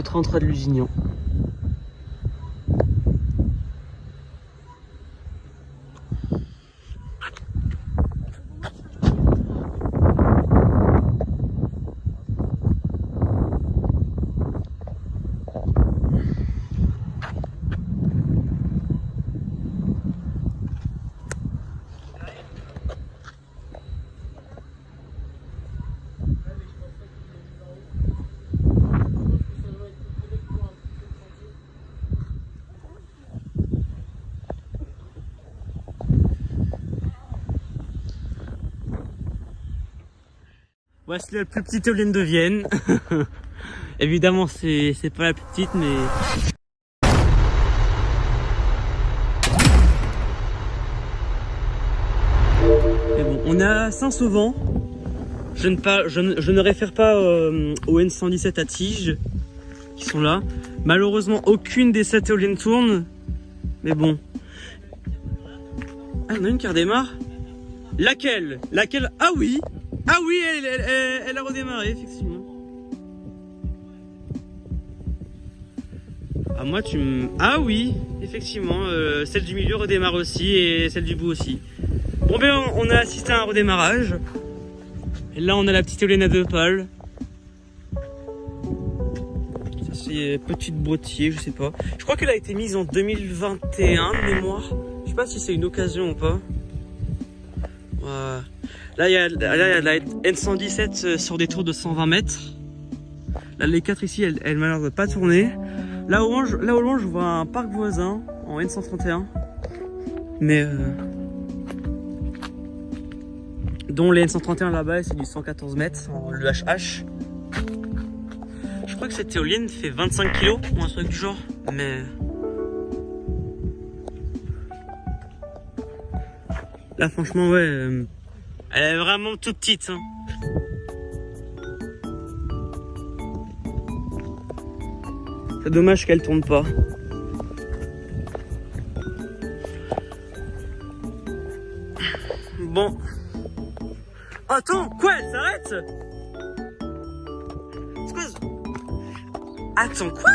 33 de Lusignan. Voici la plus petite éolienne de Vienne. Évidemment, c'est pas la plus petite, mais... bon, on est à Saint-Sauvent. Je ne réfère pas au N117 à Tige, qui sont là. Malheureusement, aucune des 7 éoliennes tourne. Mais bon. Ah, il y en a une qui redémarre. Laquelle? Ah oui! Ah oui, elle a redémarré, effectivement. Ah moi tu me... Ah oui, effectivement, celle du milieu redémarre aussi et celle du bout aussi. Bon ben on a assisté à un redémarrage. Et là on a la petite éolienne à 2 pales. Ça c'est petite boîtier, je sais pas. Je crois qu'elle a été mise en 2021 de mémoire. Je sais pas si c'est une occasion ou pas. Là, il y a la N117 sur des tours de 120 mètres. Là, les 4 ici, elles m'ont l'air de pas tourner. Là, au loin, je vois un parc voisin en N131. Mais dont les N131 là-bas, c'est du 114 mètres en l'UHH. Je crois que cette éolienne fait 25 kg ou un truc du genre. Mais là, franchement, ouais. Elle est vraiment toute petite. Hein. C'est dommage qu'elle tourne pas. Bon. Attends, quoi? Elle s'arrête? Excuse. Attends, quoi?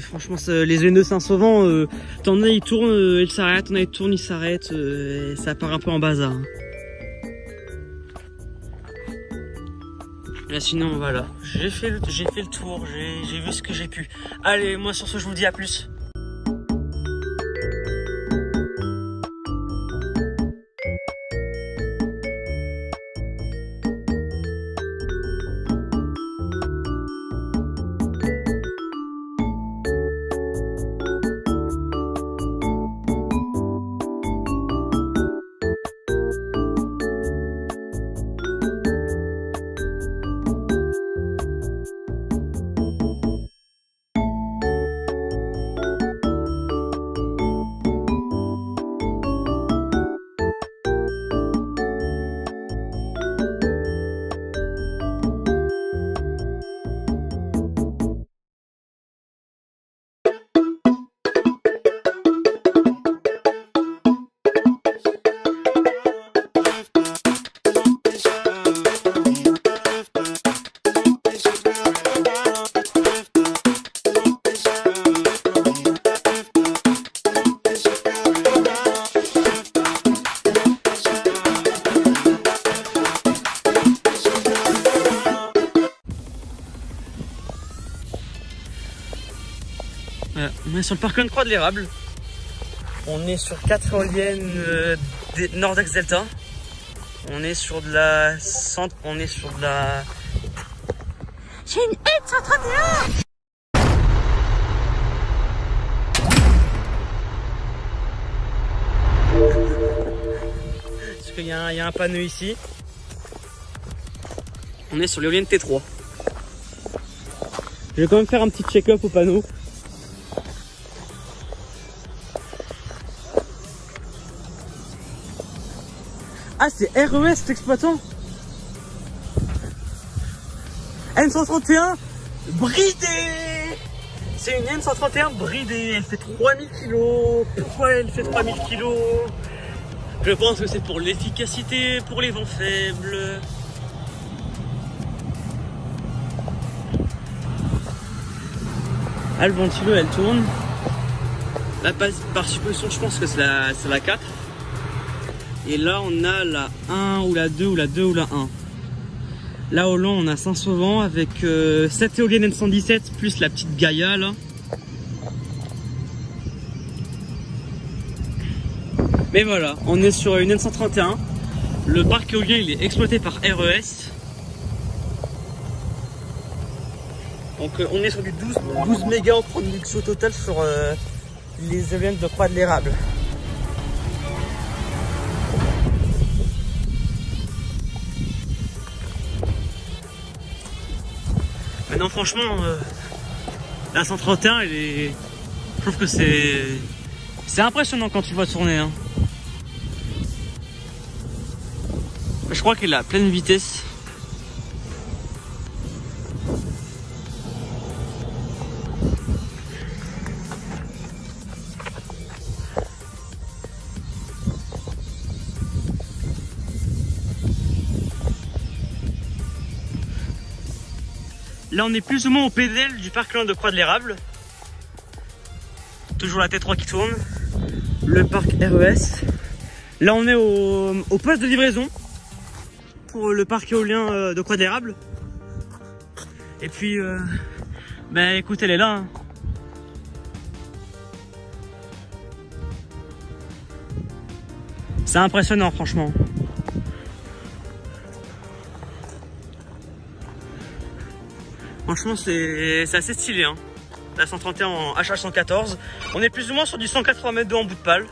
Franchement, les éoliennes de Saint-Sauvent, t'en as, ils tournent, ils s'arrêtent, t'en as, ils tournent, ils s'arrêtent, ça part un peu en bazar. Hein. Là, sinon, voilà, j'ai fait le tour, j'ai vu ce que j'ai pu. Allez, moi sur ce, je vous dis à plus. On est sur le parc Croix de l'Érable. On est sur 4 éoliennes Nordex Delta. On est sur de la centre. On est sur de la. J'ai une N131. Parce qu'il y a un panneau ici. On est sur l'éolienne T3. Je vais quand même faire un petit check-up au panneau. Ah, c'est RES cet exploitant. N131 bridée. C'est une N131 bridée. Elle fait 3000 kg. Pourquoi elle fait 3000 kg? Je pense que c'est pour l'efficacité, pour les vents faibles. Ah, le ventilo, elle tourne. La participation, je pense que c'est la 4. Et là, on a la 1 ou la 2 ou la 2 ou la 1. Là, au long, on a Saint-Sauvent avec 7 éoliennes N117 plus la petite Gaïa, là. Mais voilà, on est sur une N131. Le parc éolien, il est exploité par RES. Donc on est sur du 12 mégas en production totale sur les éoliennes de Croix de l'Érable. Maintenant franchement, la 131, je trouve que c'est impressionnant quand tu le vois tourner. Hein. Je crois qu'elle est à pleine vitesse. Là on est plus ou moins au PDL du parc éolien de Croix de l'Érable. Toujours la T3 qui tourne. Le parc RES. Là on est au poste de livraison pour le parc éolien de Croix de l'Érable. Et puis ben écoute, elle est là. Hein. C'est impressionnant franchement. Franchement, c'est assez stylé, hein. La 131 en HH114. On est plus ou moins sur du 180 mètres de en bout de pale.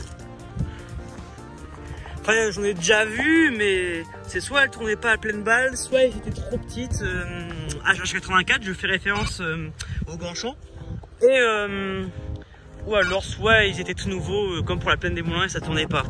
Enfin, j'en ai déjà vu, mais c'est soit elle tournait pas à pleine balle, soit elle était trop petite. HH84, je fais référence au Grand Champ. Et ou alors, soit ils étaient tout nouveaux, comme pour la plaine des Moulins, et ça tournait pas.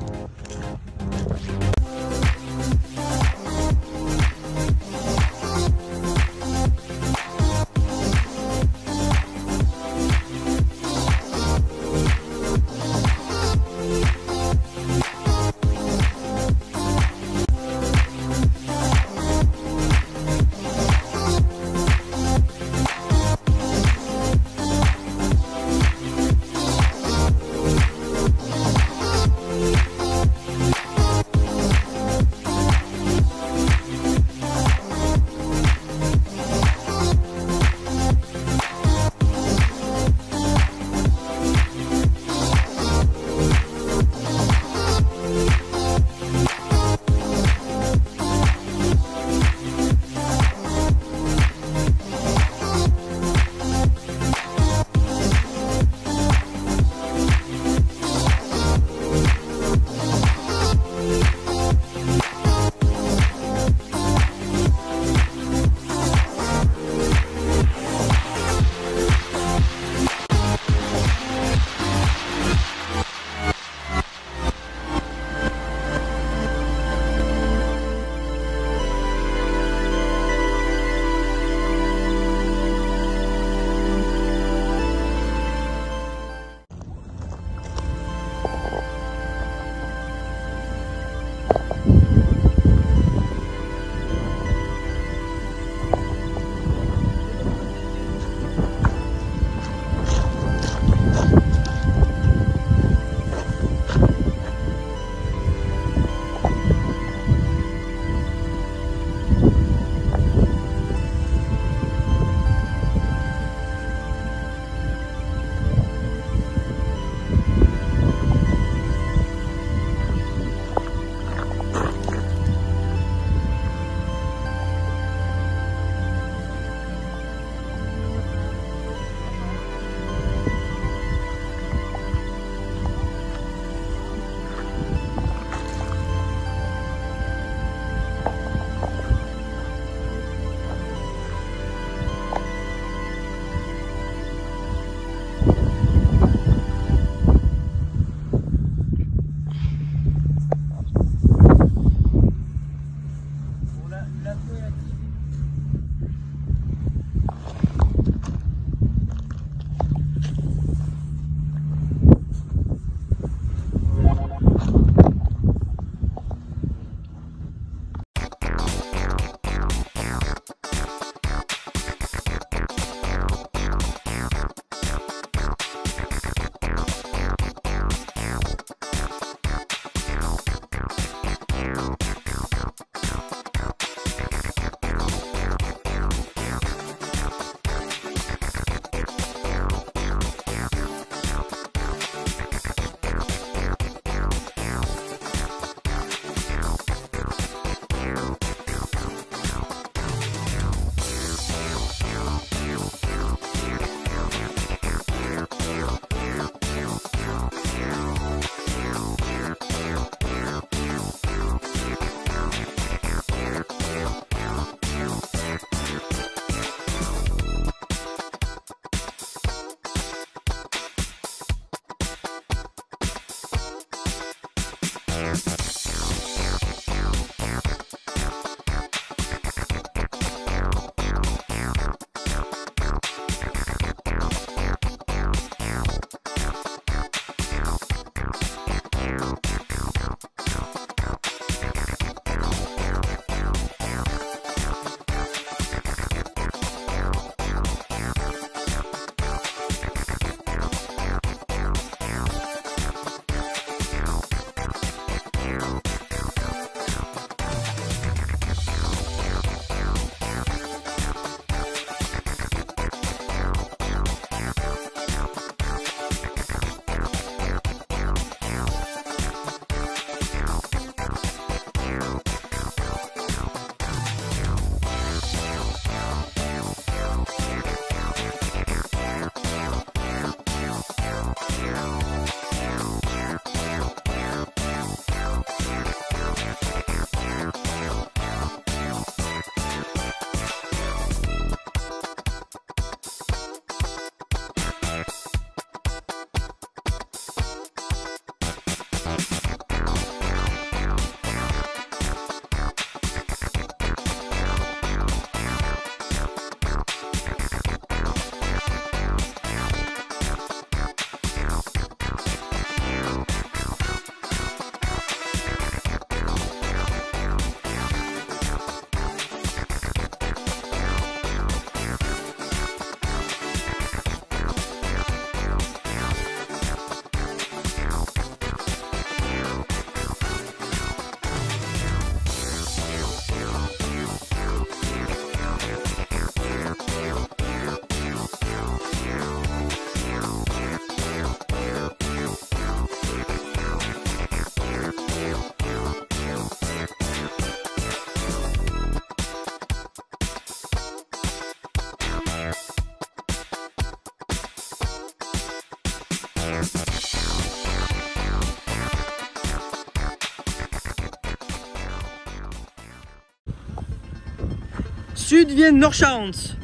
Sud-Vienne Nord-Charente.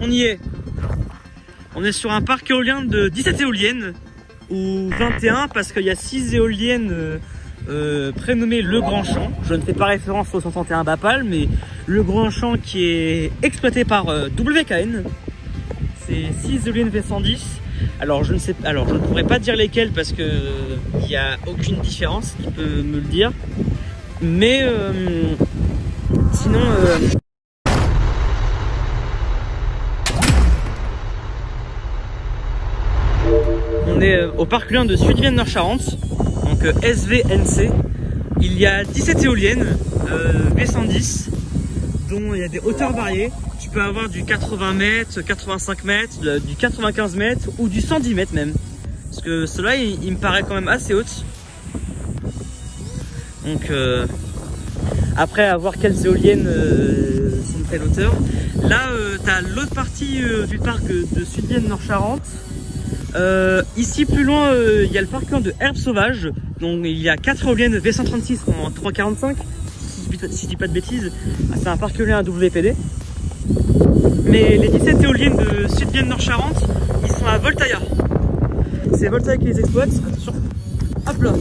On y est. On est sur un parc éolien de 17 éoliennes, ou 21 parce qu'il y a 6 éoliennes prénommées Le Grand Champ. Je ne fais pas référence au 61 Bapal, mais Le Grand Champ qui est exploité par WKN. C'est 6 éoliennes V110. Alors je ne pourrais pas dire lesquelles parce que il n'y a aucune différence, il peut me le dire. Mais sinon on est au parc éolien de Sud-Vienne Nord-Charente, donc SVNC. Il y a 17 éoliennes V110, dont il y a des hauteurs variées. Tu peux avoir du 80 mètres, 85 mètres, du 95 mètres ou du 110 mètres même. Parce que cela il me paraît quand même assez haute. Donc après à voir quelles éoliennes sont de telle hauteur. Là tu as l'autre partie du parc de Sud-Vienne Nord-Charente. Ici plus loin il y a le parc de Herbes Sauvages. Donc il y a 4 éoliennes V136 en 345 si je dis pas de bêtises. C'est un parc éolien à WPD. Mais les 17 éoliennes de Sud-Vienne Nord-Charente, ils sont à Voltaïa. C'est Voltaïa qui les exploite. Attention. Hop là.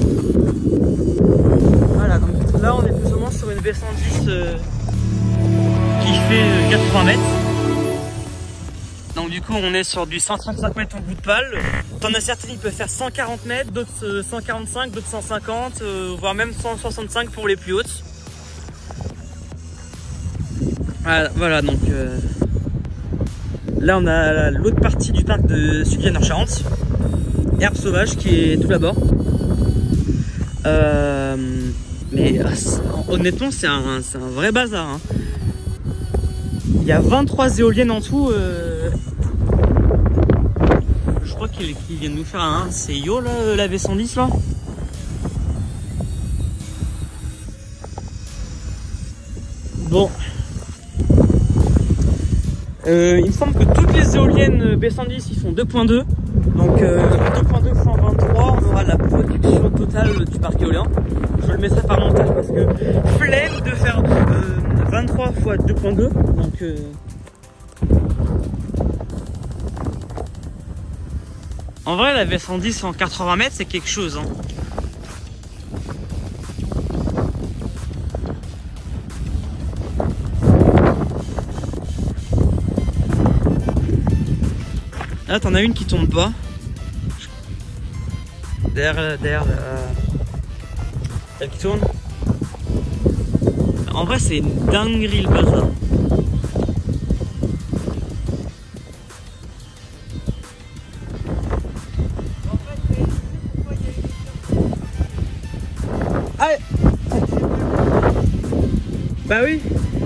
Voilà, donc là on est plus ou moins sur une V110 qui fait 80 mètres. Donc du coup on est sur du 135 mètres en bout de pale. T'en as certains qui peuvent faire 140 mètres, d'autres 145, d'autres 150, voire même 165 pour les plus hautes. Voilà donc là on a l'autre partie du parc de Sud-Vienne Nord-Charente, Herbes Sauvages qui est tout là-bas. Mais honnêtement c'est un vrai bazar hein. Il y a 23 éoliennes en tout. Je crois qu'il vient de nous faire un CEO là, la V110 là. Bon. Il me semble que toutes les éoliennes B110 ils sont 2.2. Donc 2.2 x 23, on aura la production totale du parc éolien. Je le mettrai par montage parce que flemme de faire 23 x 2.2. Donc en vrai la V110 en 80 mètres c'est quelque chose hein. Là t'en as une qui tombe pas. Derrière celle qui tourne. En vrai c'est une dinguerie le bazar. Ah bah oui,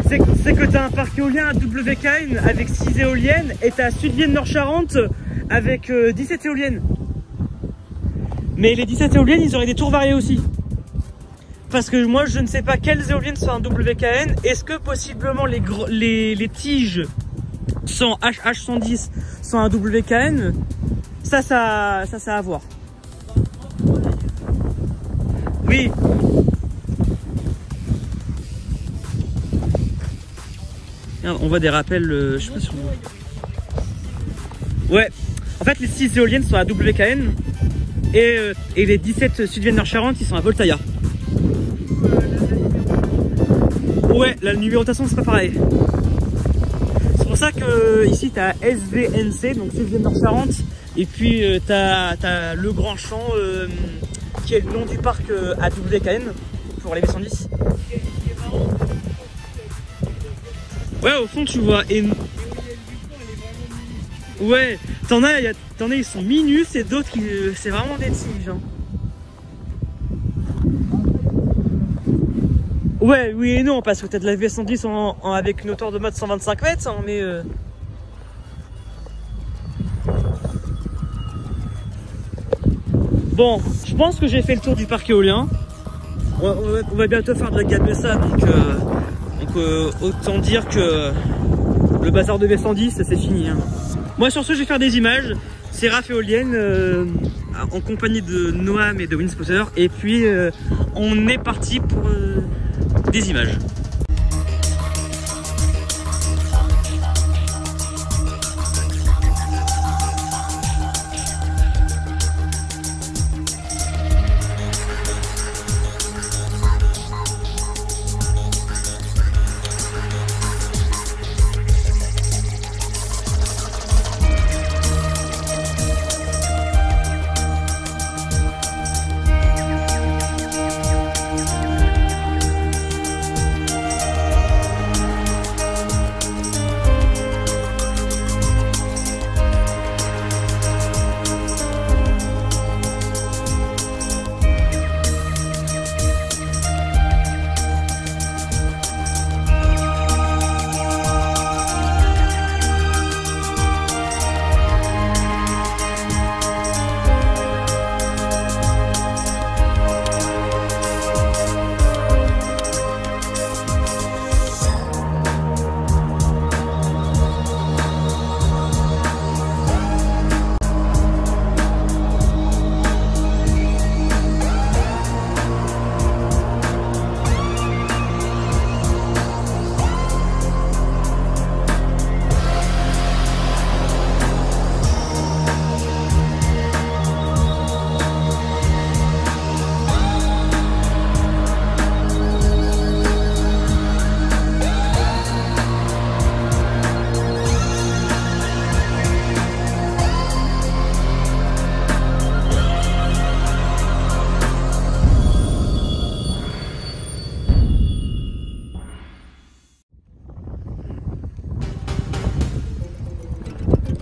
c'est que t'as un parc éolien à WKN avec 6 éoliennes et t'as Sud-Vienne Nord-Charente avec 17 éoliennes. Mais les 17 éoliennes, ils auraient des tours variés aussi. Parce que moi, je ne sais pas quelles éoliennes sont en WKN. Est-ce que possiblement les tiges sont H110 sont un WKN? Ça à voir. Oui. On voit des rappels, je sais pas si on... Ouais, en fait les 6 éoliennes sont à WKN et les 17 Sud-Vienne Nord-Charente ils sont à Voltaïa. Ouais, la numérotation c'est pas pareil. C'est pour ça que ici tu as SVNC, donc Sud-Vienne Nord-Charente, et puis tu as Le Grand Champ qui est le nom du parc à WKN pour les V110. Ouais, au fond, tu vois. Ouais, t'en as, ils sont minus et d'autres, c'est vraiment des tiges. Hein. Ouais, oui et non, parce que t'as de la V110 avec une hauteur de mode 125 mètres, hein, mais... Bon, je pense que j'ai fait le tour du parc éolien. On va bientôt faire de la gamme de ça, donc autant dire que le bazar de V110 c'est fini hein. Moi sur ce je vais faire des images, c'est Raph éolienne en compagnie de Noam et de Winspotter, et puis on est parti pour des images.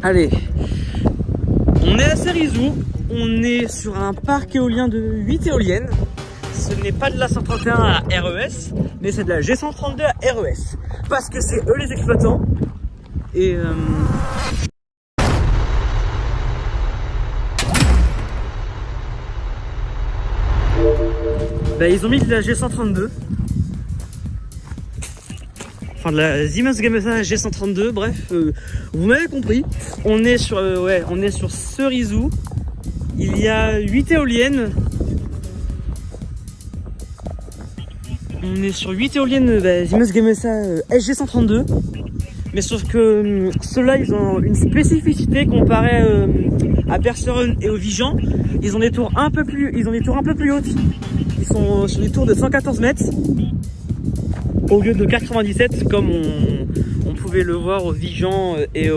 Allez, on est à Cérizou, on est sur un parc éolien de 8 éoliennes. Ce n'est pas de la 131 à RES, mais c'est de la G132 à RES. Parce que c'est eux les exploitants. Et bah, ils ont mis de la G132. Enfin de la Siemens Gamesa G132, bref, vous m'avez compris. On est sur Cérizou. Il y a 8 éoliennes. On est sur 8 éoliennes Siemens Gamesa SG132. Mais sauf que ceux-là, ils ont une spécificité comparée à Perseron et au Vigan. Ils ont des tours un peu plus hautes. Ils sont sur des tours de 114 mètres. Au lieu de 97 comme on pouvait le voir au Vigan et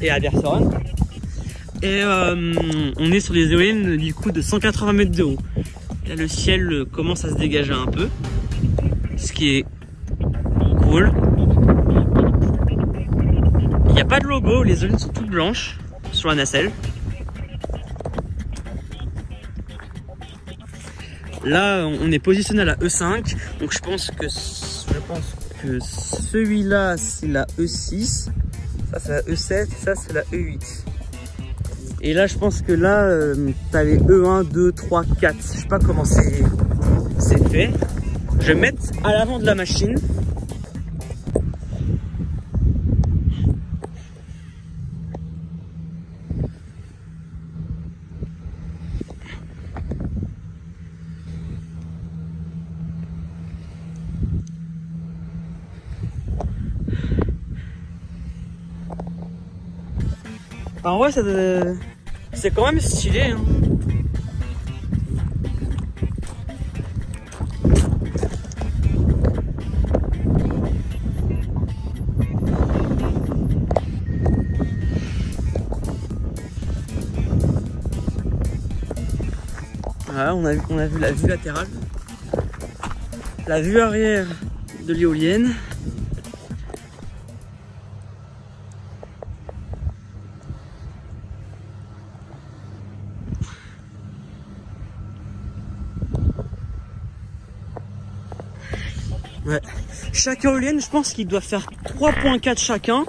à Perseron. Et on est sur des éoliennes du coup de 180 mètres de haut. Là le ciel commence à se dégager un peu, ce qui est cool. Il n'y a pas de logo, les éoliennes sont toutes blanches sur la nacelle. Là on est positionné à la E5, donc je pense que celui-là c'est la E6, ça c'est la E7, ça c'est la E8. Et là je pense que là t'as les E1, 2, 3, 4, je sais pas comment c'est fait. Je vais me mettre à l'avant de la machine. En vrai, c'est quand même stylé. Hein. Voilà, on a vu la vue latérale, la vue arrière de l'éolienne. Ouais. Chaque éolienne, je pense qu'il doit faire 3.4 chacun.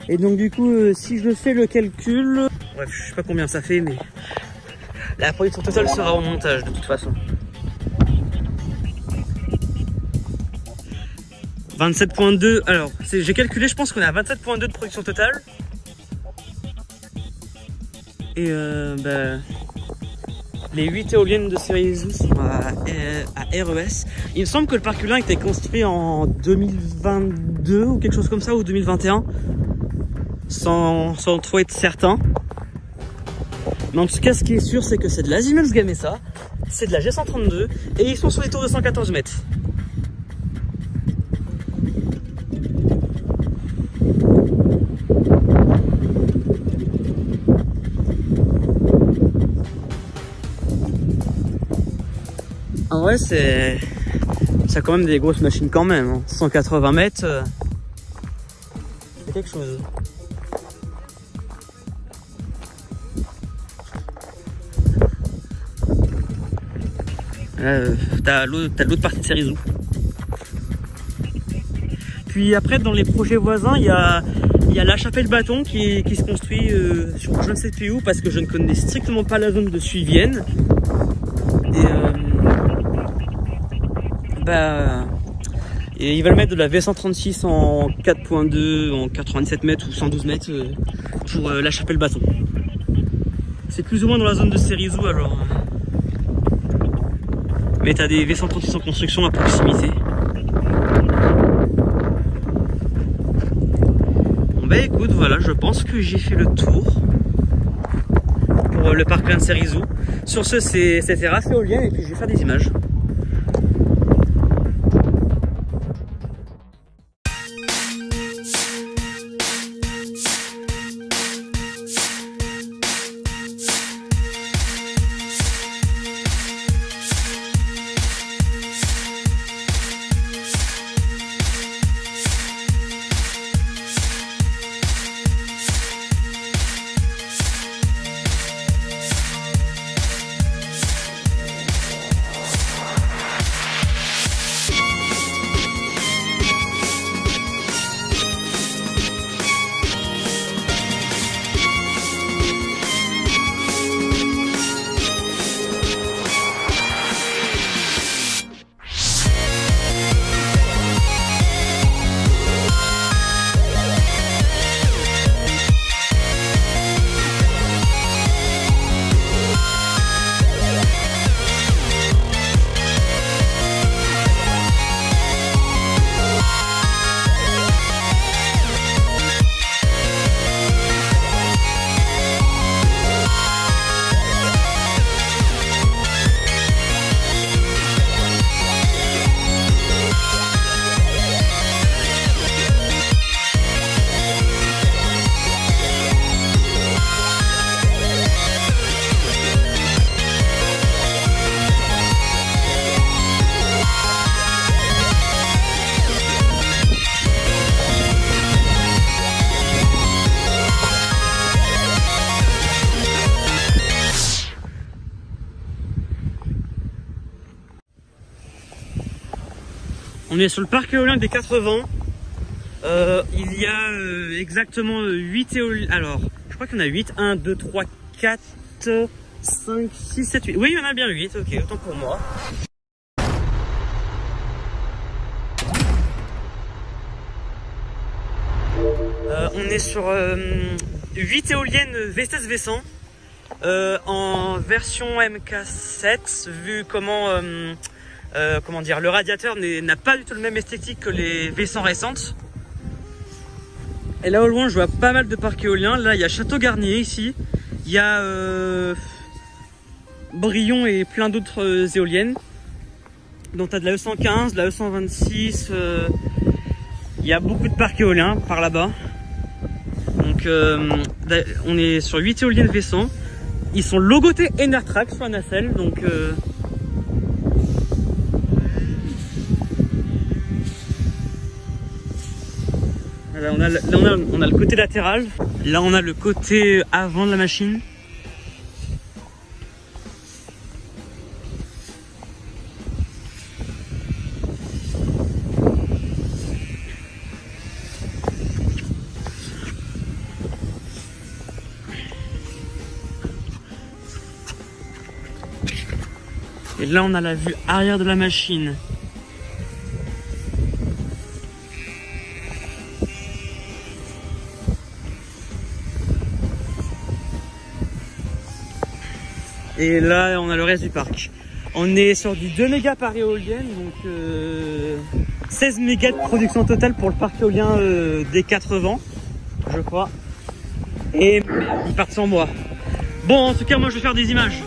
Et donc du coup, si je fais le calcul, bref, je sais pas combien ça fait, mais la production totale sera au montage de toute façon. 27.2, alors j'ai calculé, je pense qu'on est à 27.2 de production totale. Et les 8 éoliennes de Cérizou sont à RES. Il me semble que le parc éolien a été construit en 2022 ou quelque chose comme ça, ou 2021, sans trop être certain. Mais en tout cas, ce qui est sûr, c'est que c'est de la Siemens Gamesa, c'est de la G132, et ils sont sur les tours de 114 mètres. En vrai, c'est quand même des grosses machines quand même. Hein. 180 mètres, c'est quelque chose. T'as l'autre partie de Cérizou. Puis après, dans les projets voisins, il y a la Chapelle-Bâton qui se construit sur je ne sais plus où, parce que je ne connais strictement pas la zone de Suivienne. Et ils veulent mettre de la V136 en 4.2, en 97 mètres ou 112 mètres pour la Chapelle-Bâton. C'est plus ou moins dans la zone de Cérizou alors. Mais t'as des V136 en construction à proximité. Bon bah écoute, voilà, je pense que j'ai fait le tour pour le parc plein de Cérizou. Sur ce, c'était assez éolien et puis je vais faire des images. On est sur le parc éolien des 4 vents. Il y a exactement 8 éoliennes. Alors, je crois qu'il y en a 8. 1, 2, 3, 4, 5, 6, 7, 8. Oui, il y en a bien 8. Ok, autant pour moi. On est sur 8 éoliennes Vestas V100 en version MK7, vu comment dire, le radiateur n'a pas du tout le même esthétique que les V100 récentes. Et là au loin je vois pas mal de parcs éoliens. Là il y a Château Garnier ici, il y a Brion et plein d'autres éoliennes. Donc tu as de la E115, de la E126, il y a beaucoup de parcs éoliens par là-bas. Donc on est sur 8 éoliennes V100. Ils sont logotés Enertrax sur la nacelle, donc là, on a le côté latéral. Là on a le côté avant de la machine. Et là on a la vue arrière de la machine. Et là on a le reste du parc. On est sur du 2 mégas par éolienne, donc 16 mégas de production totale pour le parc éolien des 4 vents, je crois. Et ils partent sans moi. Bon, en tout cas moi je vais faire des images.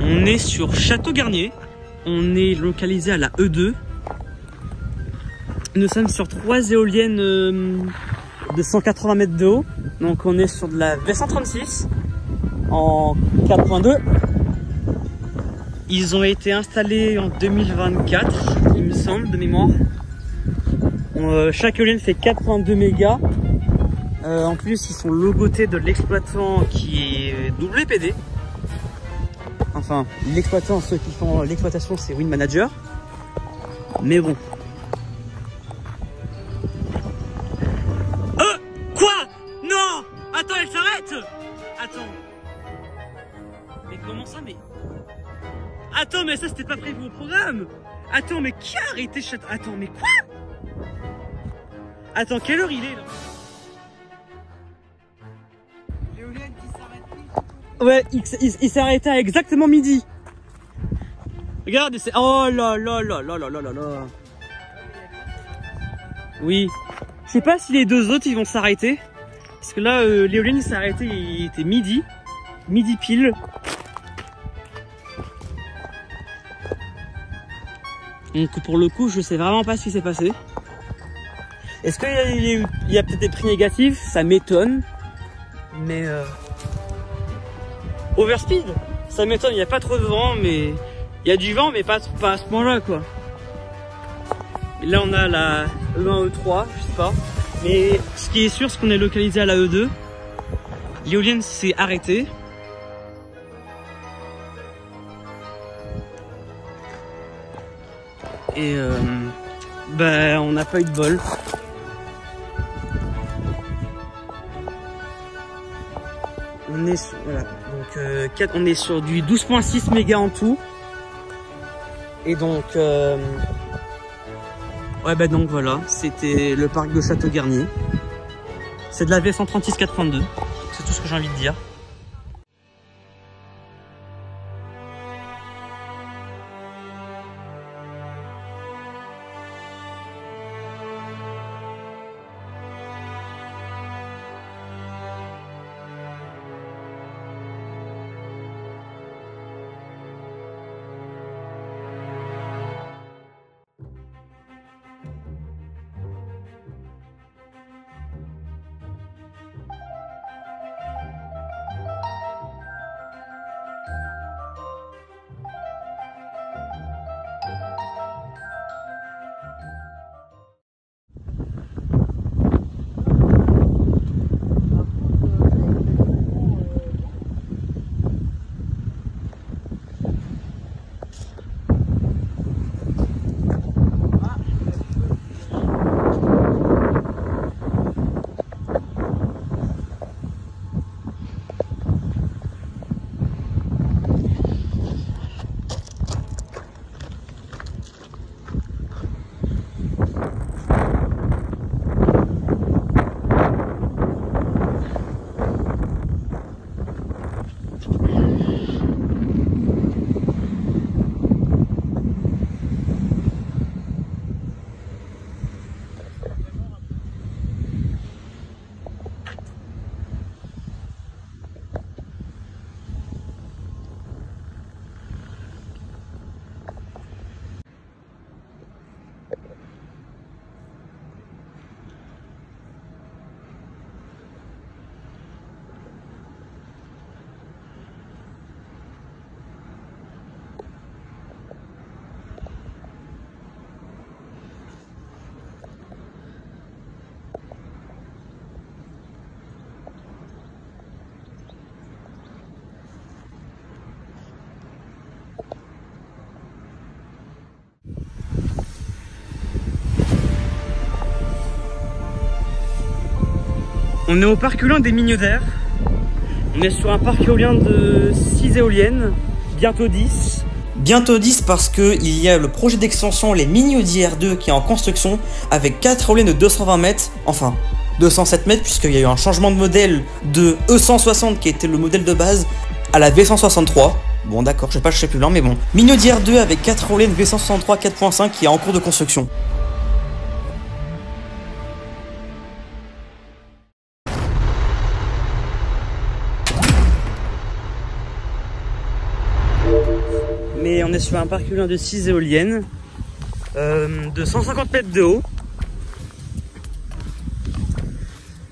On est sur Château Garnier, on est localisé à la E2. Nous sommes sur 3 éoliennes de 180 mètres de haut. Donc on est sur de la V136 en 4.2. Ils ont été installés en 2024, il me semble, de mémoire. Chaque éolienne fait 4.2 mégas. En plus, ils sont logotés de l'exploitant qui est WPD. Enfin, l'exploitant, ceux qui font l'exploitation, c'est Wind Manager. Mais bon. Quoi? Non! Attends, elle s'arrête! Attends. Mais comment ça, mais... Attends, mais ça, c'était pas prévu au programme! Attends, mais qui a arrêté Château... Attends, mais quoi? Attends, quelle heure il est, là? L'éolienne qui s'arrête plus. Ouais, il s'est arrêté à exactement midi. Regarde, c'est... Oh là là là là là là là là. Oui. Je sais pas si les deux autres, ils vont s'arrêter. Parce que là, l'éolienne, il s'est arrêté, il était midi. Midi pile. Donc pour le coup, je sais vraiment pas ce qui s'est passé. Est-ce qu'il y a peut-être des prix négatifs? Ça m'étonne. Mais Overspeed, ça m'étonne, il n'y a pas trop de vent, mais il y a du vent, mais pas à ce point-là, quoi. Et là, on a la E1, E3, je sais pas. Mais ce qui est sûr, c'est qu'on est localisé à la E2. L'éolienne s'est arrêtée. Et bah, on n'a pas eu de bol. On est sur, voilà, donc on est sur du 12.6 mégas en tout. Et donc ouais bah donc voilà, c'était le parc de Château-Garnier. C'est de la V136-432, c'est tout ce que j'ai envie de dire. On est au parc éolien des Mignotaires. On est sur un parc éolien de 6 éoliennes, bientôt 10. Bientôt 10 parce qu'il y a le projet d'extension les Mignaudières 2 qui est en construction avec 4 éoliennes de 220 mètres, enfin 207 mètres puisqu'il y a eu un changement de modèle de E160 qui était le modèle de base à la V163. Bon d'accord, je sais pas, je sais plus lent mais bon. Mignaudières 2 avec 4 éoliennes V163 4.5 qui est en cours de construction. Mais on est sur un parc éolien de 6 éoliennes de 150 mètres de haut.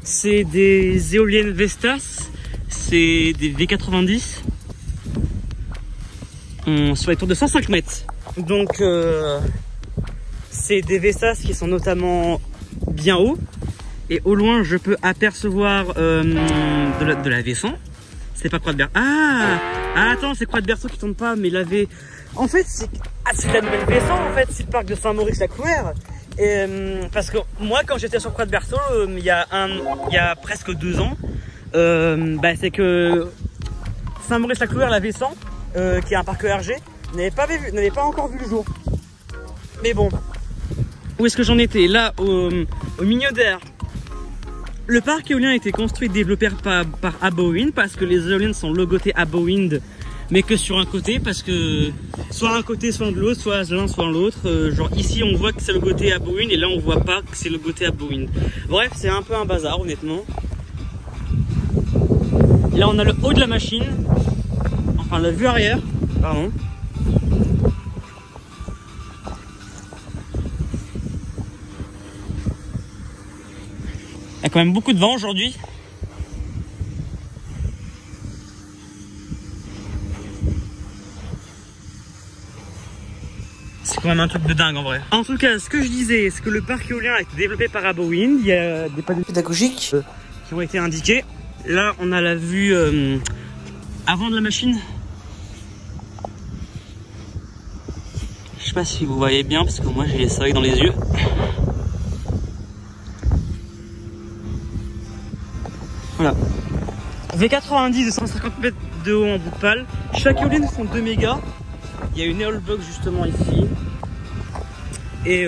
C'est des éoliennes Vestas, c'est des V90. On sur les tours de 105 mètres. Donc c'est des Vestas qui sont notamment bien hauts. Et au loin je peux apercevoir de la V100. C'est pas Croix de Berceau. Ah attends, c'est Croix de Berceau qui tourne pas, mais la V. En fait, c'est la nouvelle V100 en fait, c'est le parc de Saint-Maurice-la-Clouère. Parce que moi, quand j'étais sur Croix de Berceau, il y a presque 2 ans, c'est que Saint-Maurice-la-Clouère, la V100, qui est un parc ERG, n'avait pas encore vu le jour. Mais bon, où est-ce que j'en étais? Là, au Mignotaires. Le parc éolien a été construit et développé par Abowind parce que les éoliennes sont logotées Abowind, mais que sur un côté, parce que soit un côté, soit de l'autre, soit l'un, soit l'autre. Genre ici, on voit que c'est logoté Abowind et là, on voit pas que c'est logoté Abowind. Bref, c'est un peu un bazar, honnêtement. Et là, on a le haut de la machine, enfin la vue arrière, pardon. Il y a quand même beaucoup de vent aujourd'hui. c'est quand même un truc de dingue en vrai. En tout cas, ce que je disais, c'est que le parc éolien a été développé par Abowind. Il y a des panneaux pédagogiques qui ont été indiqués. Là, on a la vue avant de la machine. Je sais pas si vous voyez bien parce que moi j'ai les soleils dans les yeux. Voilà. V90 de 150 mètres de haut en bout de pale. Chaque éolienne font 2 mégas. Il y a une Eolbox justement ici. Et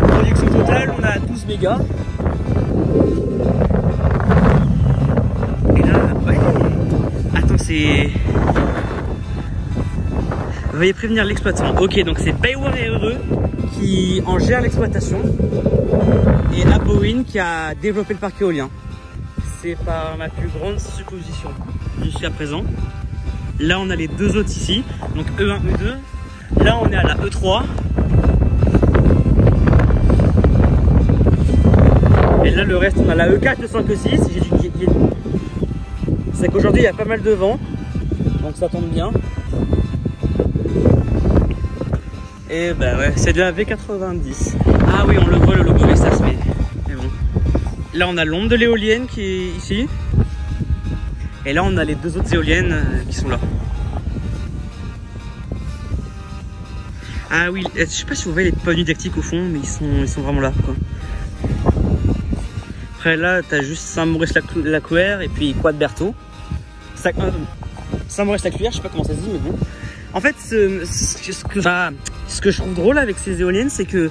production totale, on a 12 mégas. Et là, ouais. Attends, c'est... Veuillez prévenir l'exploitant. Ok, donc c'est Bayware et Heureux qui en gère l'exploitation. Et Abowind qui a développé le parc éolien. C'est par ma plus grande supposition jusqu'à présent. Là, on a les deux autres ici. Donc E1, E2. Là, on est à la E3. Et là, le reste, on a la E4, E5, E6. C'est qu'aujourd'hui, il y a pas mal de vent. Donc ça tombe bien. Et bah ouais, c'est de la V90. Ah oui, on le voit, le logo Vestas, mais bon. Là, on a l'ombre de l'éolienne qui est ici. Et là, on a les deux autres éoliennes qui sont là. Ah oui, je sais pas si vous voyez les panneaux didactiques au fond, mais ils sont vraiment là, quoi. Après là, t'as juste Saint-Maurice-la-Cluère et puis Quadberto. Saint-Maurice-la-Cluère, je sais pas comment ça se dit, mais bon. En fait, ce que je trouve drôle avec ces éoliennes, c'est que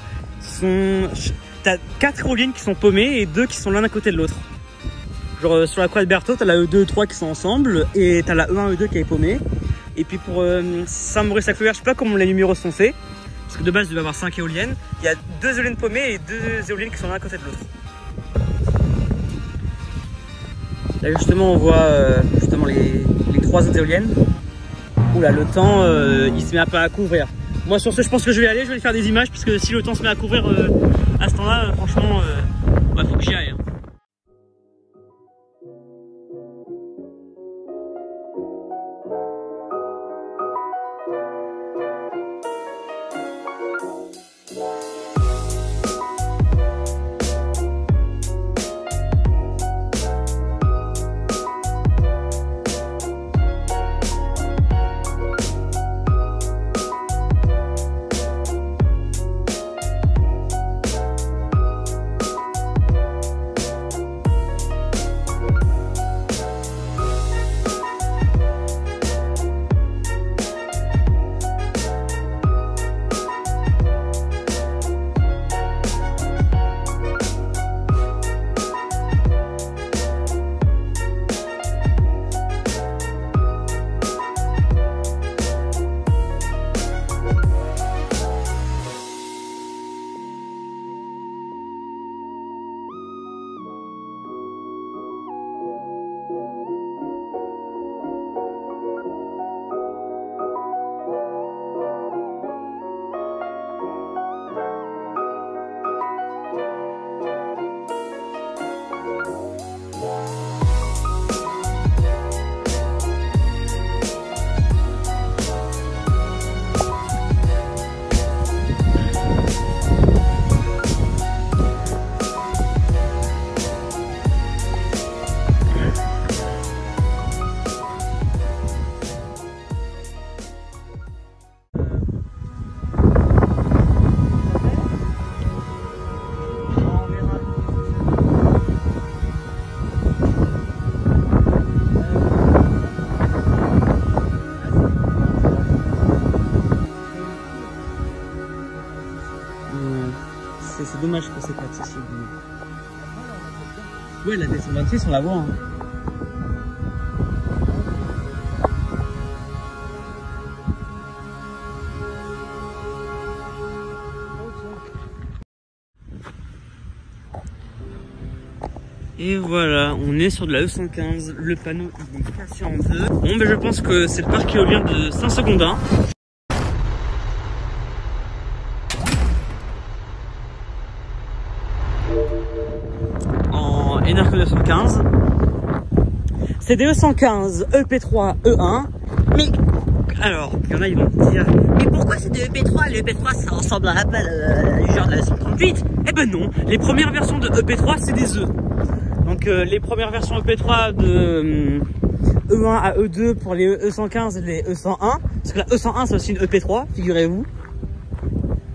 t'as 4 éoliennes qui sont paumées et 2 qui sont l'un à côté de l'autre. Genre sur la Quadberto, t'as la E2 et 3 qui sont ensemble et t'as la E1 E2 qui est paumée. Et puis pour Saint-Maurice-la-Cluère, je sais pas comment les numéros sont faits, parce que de base il devait y avoir 5 éoliennes. Il y a 2 éoliennes paumées et 2 éoliennes qui sont l'un à côté de l'autre. Là justement on voit justement les 3 autres éoliennes. Oula, le temps il se met un peu à couvrir. Moi sur ce, je pense que je vais aller faire des images, puisque si le temps se met à couvrir à ce temps-là, franchement, bah, faut que j'y aille. Hein. C'est dommage que c'est pas accessible. Ouais, la descente on la voit. Hein. Et voilà, on est sur de la E115. Le panneau il est cassé en deux. Bon, ben je pense que c'est le parc éolien de Saint-Secondin. En Enerco 215. C'est des E115, EP3, E1. Mais Alors, il y en a, ils vont me dire, mais pourquoi c'est de EP3? Le EP3, ça ressemble à du genre de la 138. Eh ben non, les premières versions de EP3, c'est des œufs. Donc, les premières versions EP3 de E1 à E2 pour les E115 et les E101. Parce que la E101, c'est aussi une EP3, figurez-vous.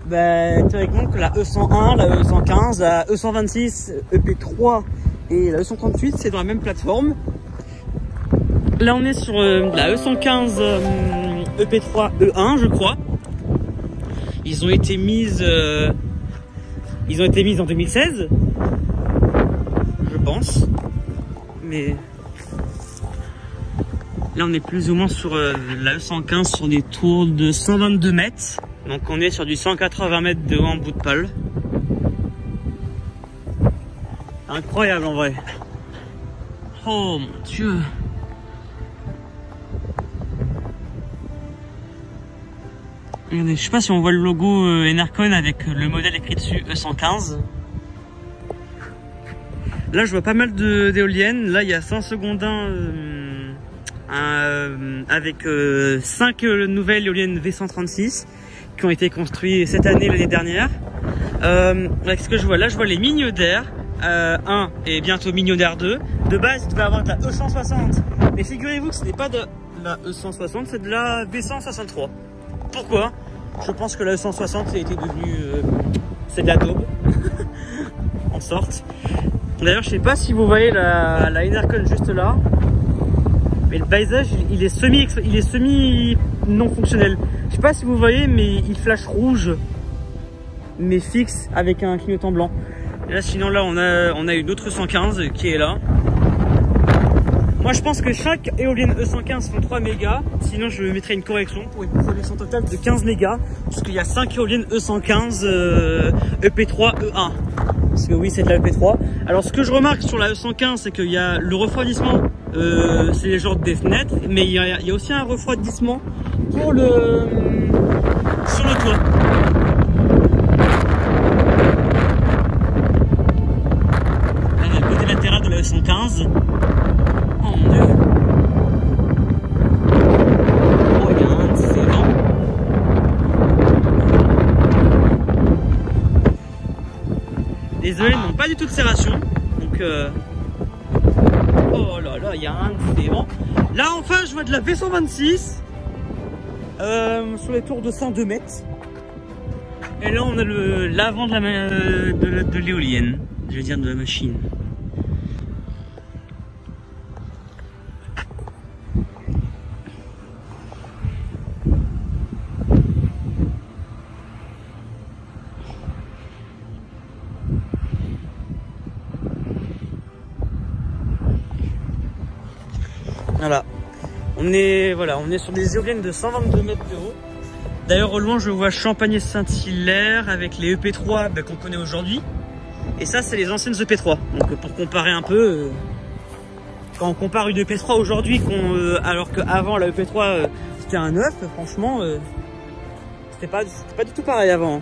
Ben, théoriquement, que la E101, la E115, la E126, EP3 et la E138, c'est dans la même plateforme. Là, on est sur la E115 EP3 E1, je crois. Ils ont été mises en 2016, je pense. Mais là, on est plus ou moins sur la E115 sur des tours de 122 mètres. Donc, on est sur du 180 mètres de haut en bout de pale. Incroyable en vrai. Oh mon Dieu. Regardez, je sais pas si on voit le logo Enercon avec le modèle écrit dessus E115. Là je vois pas mal d'éoliennes. Là il y a Saint-Segondin avec 5 nouvelles éoliennes V136 qui ont été construites cette année, l'année dernière. Qu'est-ce que je vois? Là je vois les Mignonnaires 1 et bientôt Mignonnaire 2. De base il devait avoir de la E160. Mais figurez-vous que ce n'est pas de la E160, c'est de la V163. Pourquoi? Je pense que la E160 a été devenue c'est de la daube en sorte. D'ailleurs je sais pas si vous voyez la Enercon juste là, mais le paysage il est semi non fonctionnel. Je sais pas si vous voyez, mais il flash rouge mais fixe avec un clignotant blanc. Et là sinon là on a une autre E115 qui est là. Moi je pense que chaque éolienne E115 font 3 mégas, sinon je mettrai une correction pour une production totale de 15 mégas, puisqu'il y a 5 éoliennes E115 EP3 E1. Parce que oui c'est de la EP3. Alors ce que je remarque sur la E115 c'est qu'il y a le refroidissement, c'est les genres des fenêtres, mais il y a aussi un refroidissement pour sur le toit. Là on a le côté latéral de la E115. Oh mon Dieu. Oh, regarde, c'est bon. Les éoliennes n'ont pas du tout de serration. Donc, oh là là, il y a un différent. Là, enfin, je vois de la V126 sur les tours de 102 mètres. Et là, on a l'avant de l'éolienne. Je veux dire, de la machine. Voilà, on est sur des éoliennes de 122 mètres de haut. D'ailleurs au loin je vois Champagné-Saint-Hilaire avec les EP3 qu'on connaît aujourd'hui. Et ça c'est les anciennes EP3. Donc pour comparer un peu, quand on compare une EP3 aujourd'hui, alors qu'avant la EP3 c'était un 9, franchement c'était pas du tout pareil avant.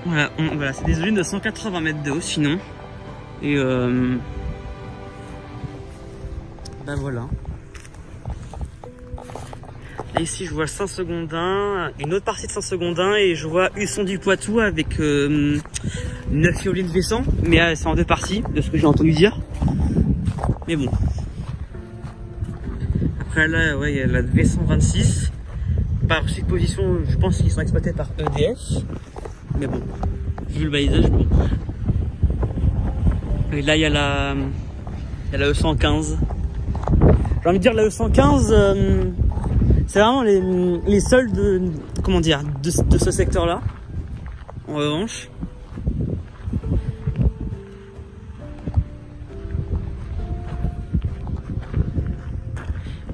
Voilà, c'est des éoliennes de 180 mètres de haut sinon. Et ben voilà. Là ici je vois Saint-Segondin, une autre partie de Saint-Segondin, et je vois Husson du Poitou avec 9 éoliennes V100, mais c'est en deux parties de ce que j'ai entendu dire. Mais bon. Après là ouais, il y a la V126 par supposition, je pense qu'ils sont exploités par EDF. Mais bon, vu le paysage, bon. Et là il y a la E115. J'ai envie de dire la E115, c'est vraiment les seuls de ce secteur-là. En revanche,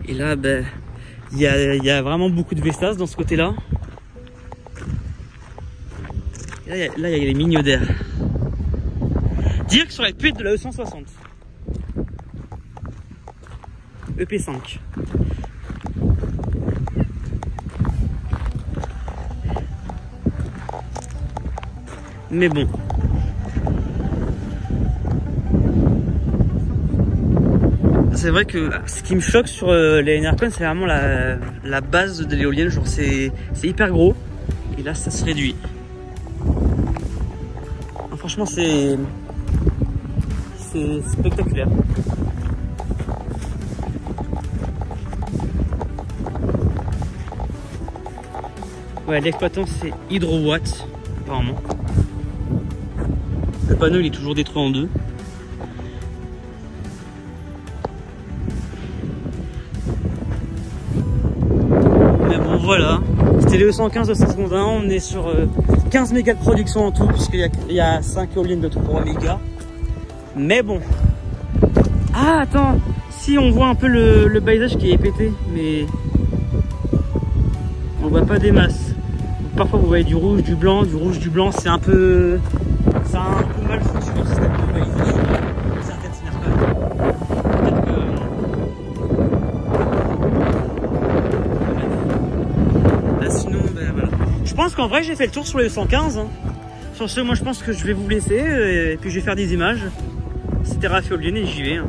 et là, ben, il y a vraiment beaucoup de Vestas dans ce côté-là. Là, il y a les Mignonnaires. Dire que sur la puite de la E160. EP5. Mais bon. c'est vrai que ce qui me choque sur les Enercon, c'est vraiment la base de l'éolienne. Genre c'est hyper gros. Et là, ça se réduit. Alors, franchement, c'est spectaculaire. Ouais, l'exploitant c'est Hydrowatt, apparemment. Le panneau il est toujours détruit en deux. Mais bon voilà, c'était le 115 de 5 secondes 1, on est sur 15 mégas de production en tout, puisqu'il y a 5 éoliennes de 3 mégas. Mais bon. Ah attends, si on voit un peu le paysage qui est pété, mais on voit pas des masses. Parfois vous voyez du rouge, du blanc, c'est un peu... Ça a un peu mal foutu le système de validation de certaines Enercon. Peut-être que... Là sinon, ben voilà. Je pense qu'en vrai j'ai fait le tour sur les 115. Hein. Sur ce, moi je pense que je vais vous laisser et puis je vais faire des images. C'était Raph Éolienne et j'y vais. Hein.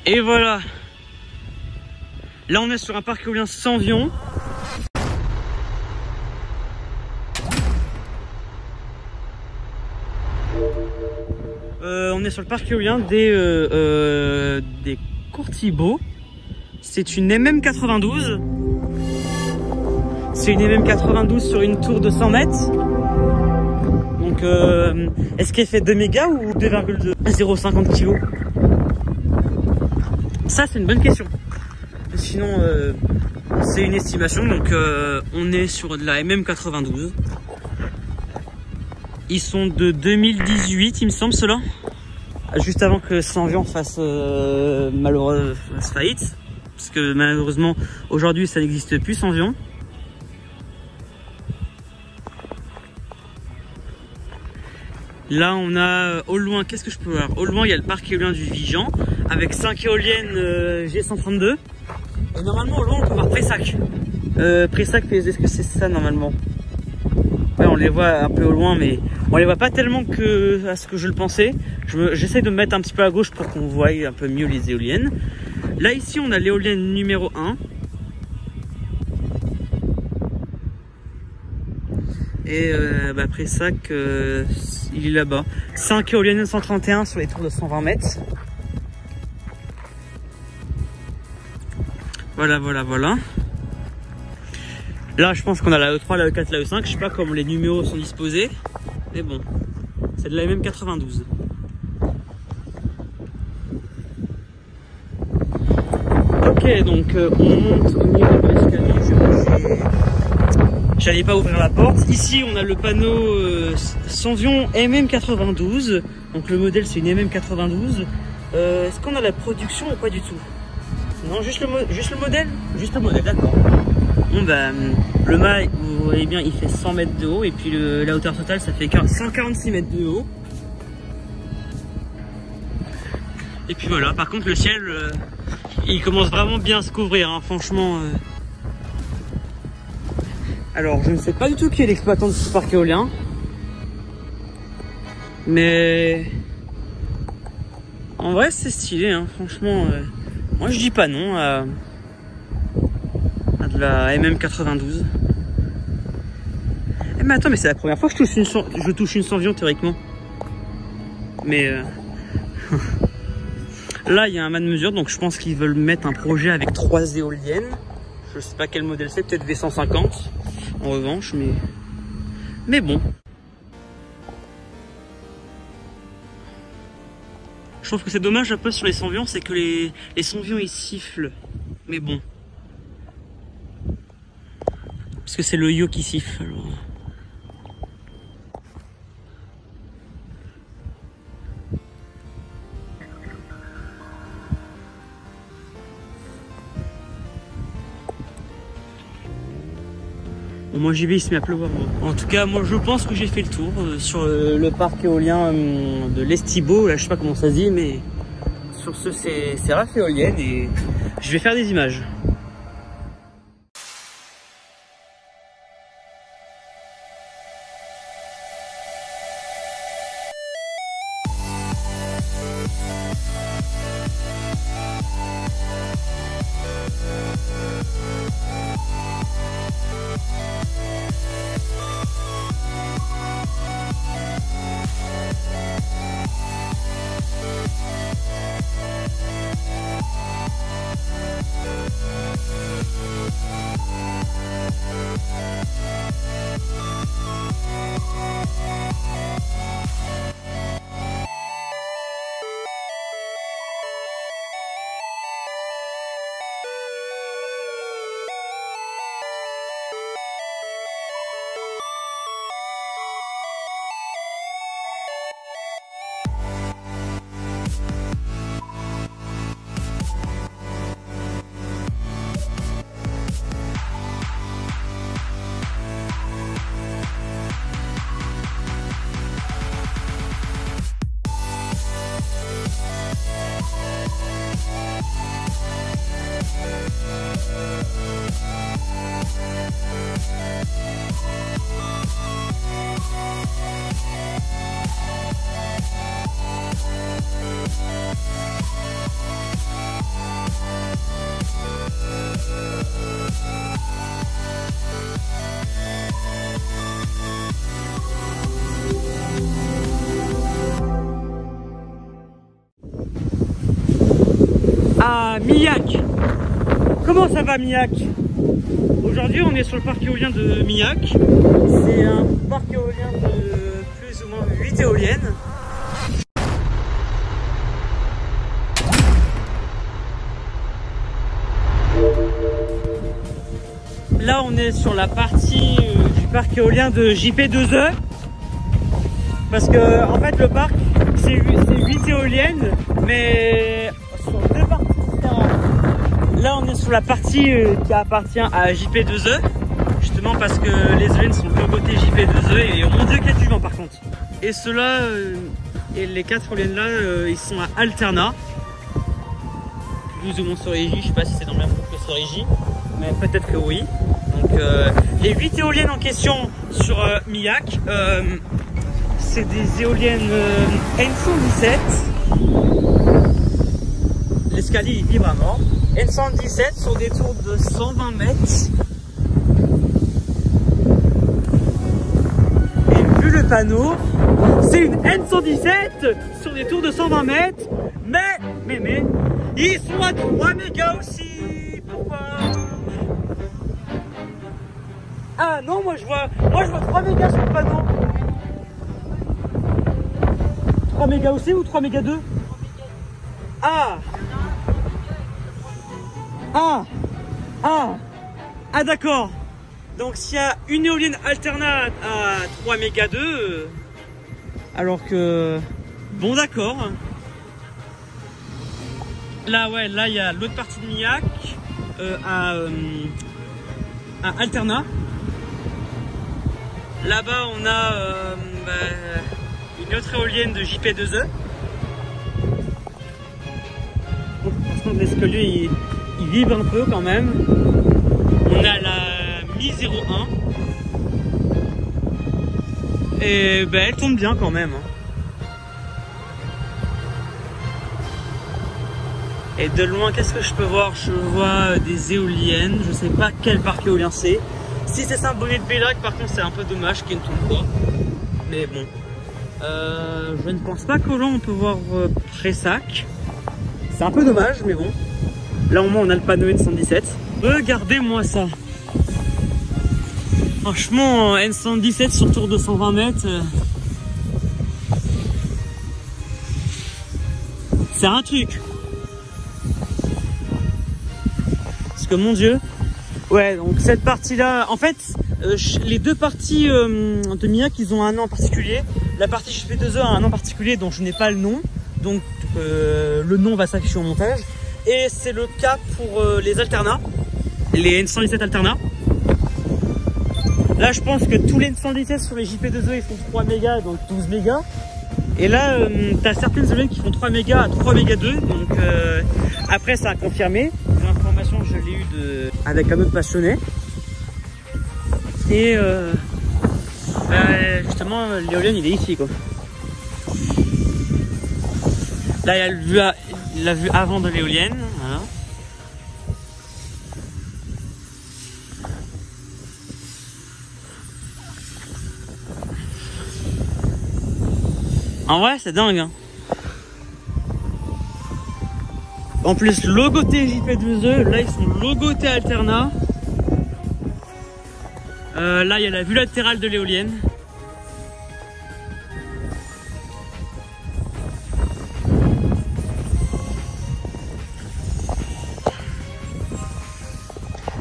Et voilà. Là on est sur un parc éolien sans Vion. On est sur le parc éolien des Courthibaud. C'est une MM92. C'est une MM92 sur une tour de 100 mètres. Donc est-ce qu'elle fait 2 mégas ou 2,2 0,50 kg? Ça c'est une bonne question. Sinon c'est une estimation. Donc on est sur de la MM92. Ils sont de 2018 il me semble ceux-là. Juste avant que Sanvion fasse malheureusement faillite. Parce que malheureusement aujourd'hui ça n'existe plus Sanvion. Là on a au loin, qu'est-ce que je peux voir? Au loin il y a le parc éolien du Vigan avec 5 éoliennes G132. Et normalement au loin on peut voir Pressac. Pressac, est-ce que c'est ça normalement? Ouais, on les voit un peu au loin, mais on les voit pas tellement que à ce que je le pensais. J'essaie de me mettre un petit peu à gauche pour qu'on voie un peu mieux les éoliennes. Là, ici, on a l'éolienne numéro 1. Et après ça, il est là-bas. 5 éoliennes 131 sur les tours de 120 mètres. Voilà. Là, je pense qu'on a la E3, la E4, la E5. Je sais pas comment les numéros sont disposés. Mais bon, c'est de la MM92. Ok, donc on monte au niveau de l'escalier. J'allais pas ouvrir la porte. Ici, on a le panneau Sonvion MM92. Donc le modèle, c'est une MM92. Est-ce qu'on a la production ou pas du tout? Non, juste le modèle? Juste le modèle, d'accord. Bon, bah, le mât, vous voyez bien, il fait 100 mètres de haut. Et puis la hauteur totale, ça fait 146 mètres de haut. Et puis voilà, par contre, le ciel, il commence vraiment bien à se couvrir, hein, franchement. Alors, je ne sais pas du tout qui est l'exploitant de ce parc éolien. Mais en vrai, c'est stylé, hein, franchement. Moi, je dis pas non à de la MM92. Eh, mais attends, mais c'est la première fois que je touche une Sonvion théoriquement. Mais là, il y a un mât de mesure, donc je pense qu'ils veulent mettre un projet avec 3 éoliennes. Je sais pas quel modèle c'est, peut-être V150 en revanche, mais bon. Je trouve que c'est dommage un peu sur les Sonvions, c'est que les Sonvions ils sifflent. Mais bon. Parce que c'est le yo qui siffle. Alors. Bon, moi j'y vais, il se met à pleuvoir. En tout cas, moi je pense que j'ai fait le tour sur le parc éolien de l'Estibo. Là, je sais pas comment ça se dit, mais sur ce, c'est Raff éolienne et je vais faire des images. À Millac. Comment ça va Millac? Aujourd'hui on est sur le parc éolien de Millac. C'est un parc éolien de plus ou moins 8 éoliennes. Là on est sur la partie du parc éolien de JP2E. Parce que en fait le parc c'est 8 éoliennes mais sur 2 parties différentes. Là on est sur la partie qui appartient à JP2E. Justement parce que les éoliennes sont logotées JP2E et oh mon dieu qu'il y a du vent par contre. Et ceux-là et les 4 éoliennes là ils sont à Alterna. Plus ou moins sur Régie, je sais pas si c'est dans le même groupe que sur Régie, mais peut-être que oui. Donc les 8 éoliennes en question sur Millac. C'est des éoliennes N117. L'escalier il vibre à mort. N117 sur des tours de 120 mètres. Et vu le panneau, c'est une N117 sur des tours de 120 mètres. Mais, ils sont à 3 mégas aussi. Pourquoi? Ah non, moi je vois 3 mégas sur le panneau. 3 mégas aussi ou 3 mégas 2? Ah d'accord. Donc s'il y a une éolienne alternate à 3 mégas 2, alors que... Bon d'accord. Là ouais, là il y a l'autre partie de Millac à Alternat. Là-bas on a une autre éolienne de JP2E. Par contre l'escalier il vibre un peu quand même. On a la Mi 01 et elle tourne bien quand même. Et de loin, qu'est-ce que je peux voir? Je vois des éoliennes. Je sais pas quel parc éolien c'est. Si c'est Saint-Bonnet de Bellac, par contre, c'est un peu dommage qu'il ne tourne pas. Mais bon. Je ne pense pas qu'au loin on peut voir Pressac. C'est un peu dommage, mais bon. Là, au moins, on a le panneau N117. Regardez-moi ça. Franchement, N117 sur tour de 120 mètres. C'est un truc. Parce que mon Dieu. Ouais, donc cette partie-là, en fait, les deux parties de Millac, ils ont un nom en particulier. La partie JP2E a un nom particulier dont je n'ai pas le nom. Donc le nom va s'afficher au montage. Et c'est le cas pour les alternats, les N117 alternats. Là, je pense que tous les N117 sur les JP2E, ils font 3 mégas, donc 12 mégas. Et là, tu as certaines éoliennes qui font 3 mégas à 3 mégas 2. Donc après, ça a confirmé. L'information, je l'ai eue avec un autre passionné. Et justement, l'éolienne, il est ici, quoi. Là, il y a la vue avant de l'éolienne. Voilà. En vrai, c'est dingue. Hein. En plus, logoté JP2E. Là, ils sont logotés Alternat. Là, il y a la vue latérale de l'éolienne.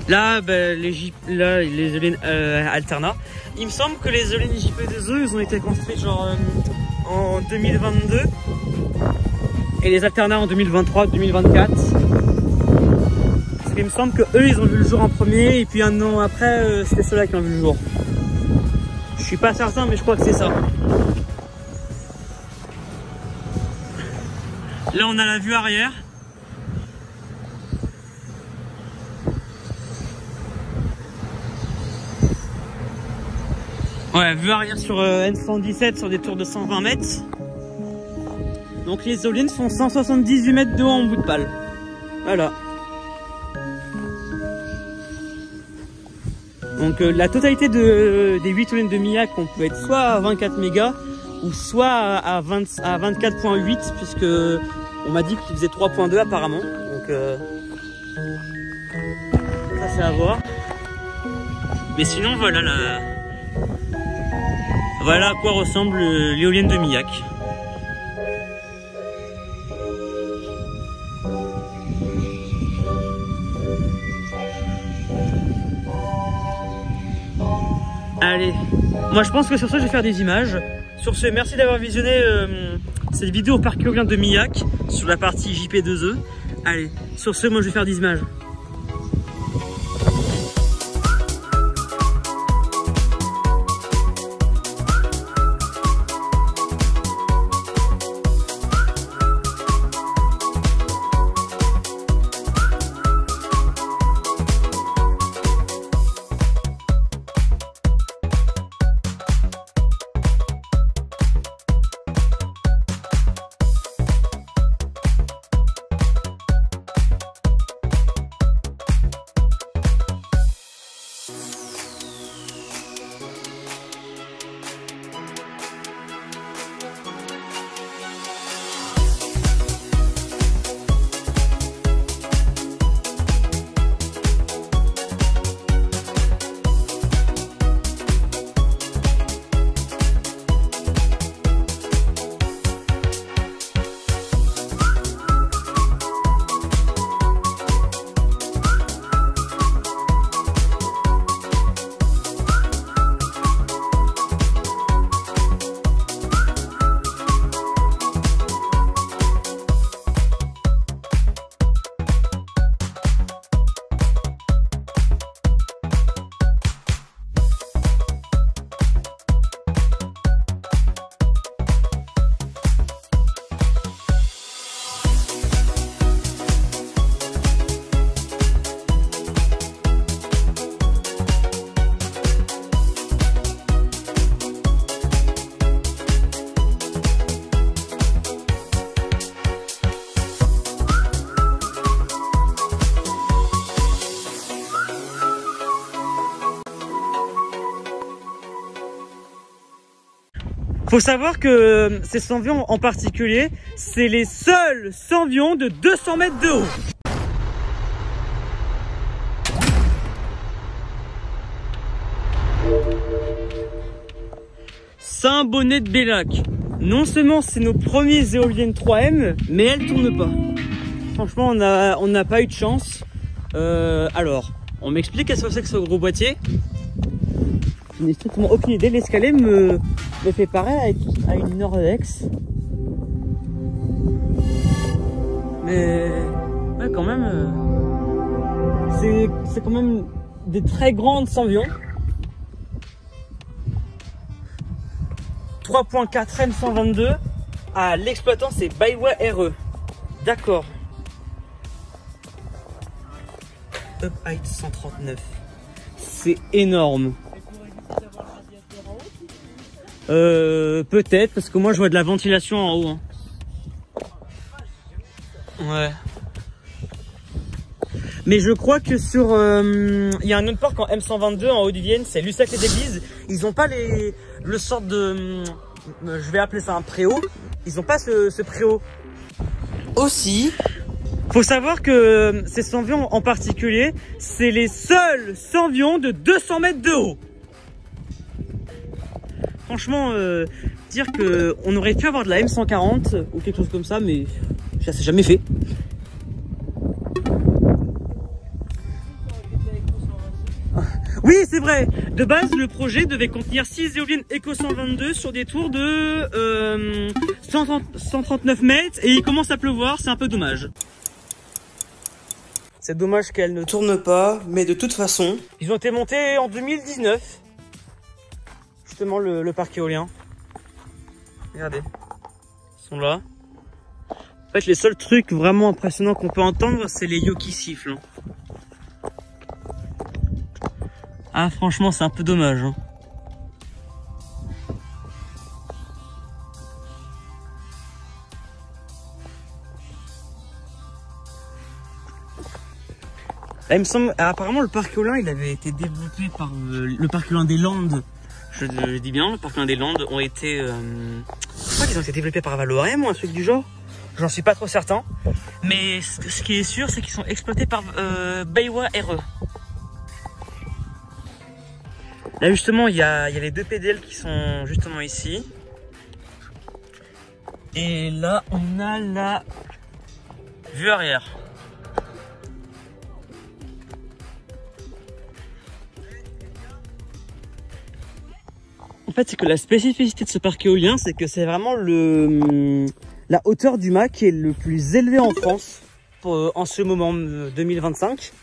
Là, les éoliennes Alternat. Il me semble que les éoliennes JP2E, ils ont été construites genre en 2022. Et les Alternats en 2023, 2024. Parce qu'il me semble que eux, ils ont vu le jour en premier. Et puis un an après, c'était ceux-là qui ont vu le jour. Je suis pas certain, mais je crois que c'est ça. Là, on a la vue arrière. Ouais, vue arrière sur N117 sur des tours de 120 mètres. Donc les éoliennes font 178 mètres de haut en bout de pale. Voilà. Donc la totalité des 8 éoliennes de Millac, on peut être soit à 24 mégas ou soit à 24.8 puisque on m'a dit qu'il faisait 3.2 apparemment. Donc ça c'est à voir. Mais sinon voilà voilà à quoi ressemble l'éolienne de Millac. Allez, moi je pense que sur ça je vais faire des images. Sur ce, merci d'avoir visionné cette vidéo au parc éolien de Millac sur la partie JP2E. Allez, sur ce, moi je vais faire des images. Faut savoir que ces Senvions en particulier, c'est les seuls Senvions de 200 mètres de haut. Saint-Bonnet de Bellac. Non seulement c'est nos premiers éoliennes 3M, mais elles tournent pas. Franchement, on n'a pas eu de chance. Alors, on m'explique qu'est-ce que c'est que ce gros boîtier. Je n'ai strictement aucune idée. L'escalier me fait pareil à une Nordex. Mais ouais, quand même, c'est quand même des très grandes Senvions. 3.4 M122. Ah, l'exploitant c'est Baiwa RE. D'accord. Up height 139. C'est énorme. Peut-être, parce que moi je vois de la ventilation en haut. Hein. Ouais. Mais je crois que sur... il y a un autre parc en M122 en Haute-Vienne, c'est Lussac les Églises. Ils ont pas le sort de... je vais appeler ça un préau. Ils ont pas ce préau. Aussi... Faut savoir que ces Senvions en particulier, c'est les seuls Senvions de 200 mètres de haut. Franchement, dire que on aurait pu avoir de la M140 ou quelque chose comme ça, mais ça s'est jamais fait. Oui, c'est vrai. De base, le projet devait contenir 6 éoliennes Eco 122 sur des tours de 139 mètres et il commence à pleuvoir, c'est un peu dommage. C'est dommage qu'elle ne tourne pas, mais de toute façon, ils ont été montés en 2019. Justement, le parc éolien. Regardez. Ils sont là. En fait, les seuls trucs vraiment impressionnants qu'on peut entendre, c'est les yeux qui sifflent. Ah, franchement, c'est un peu dommage. Hein. Là, il me semble, apparemment le parc éolien il avait été développé par le parc éolien des Landes. Je dis bien, le parc éolien des Landes ont été... je crois qu'ils ont été développés par Valorem ou un truc du genre. J'en suis pas trop certain. Mais ce qui est sûr, c'est qu'ils sont exploités par Baiwa RE. Là justement, il y a les deux PDL qui sont justement ici. Et là, on a la vue arrière. En fait, c'est que la spécificité de ce parc éolien, c'est que c'est vraiment la hauteur du mât qui est le plus élevé en France en ce moment 2025.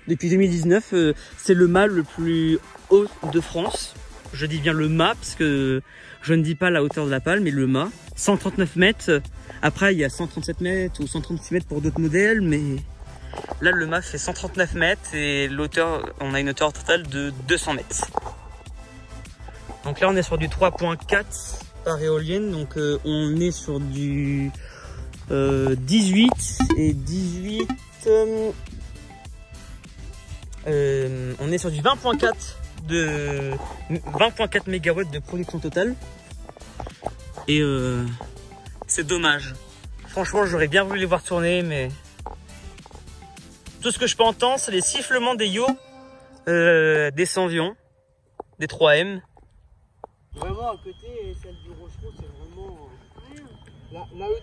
Depuis 2019, c'est le mât le plus haut de France. Je dis bien le mât parce que je ne dis pas la hauteur de la pale, mais le mât. 139 mètres. Après, il y a 137 mètres ou 136 mètres pour d'autres modèles, mais là, le mât fait 139 mètres et l'hauteur, on a une hauteur totale de 200 mètres. Donc là, on est sur du 3.4 par éolienne. Donc on est sur du 18 et 18. On est sur du 20.4 de 20.4 MW de production totale. Et c'est dommage. Franchement, j'aurais bien voulu les voir tourner, mais tout ce que je peux entendre, c'est les sifflements des yo des Senvions, des 3M. Vraiment, à côté, celle du Rochereau, c'est vraiment la E33.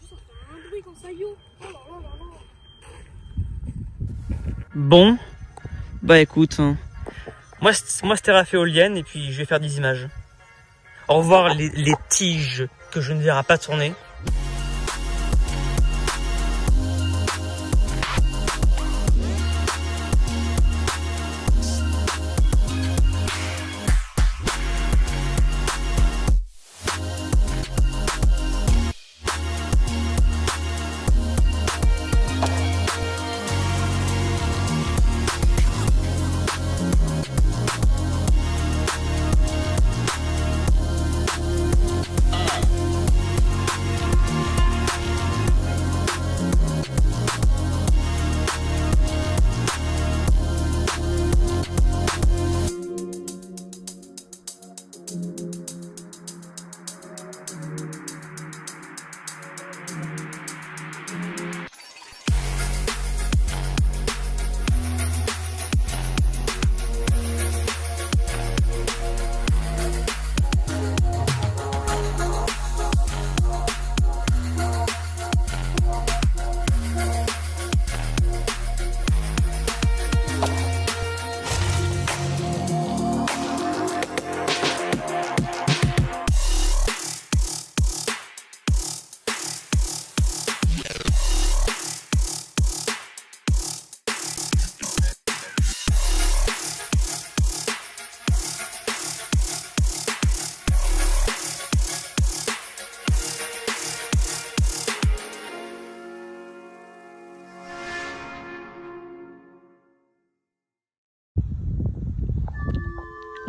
Ça fait un bruit quand ça yo. Oh là là là là. Bon, bah écoute, hein. Moi c'était Raphaël éolienne et puis je vais faire des images. Au revoir les tiges que je ne verrai pas tourner.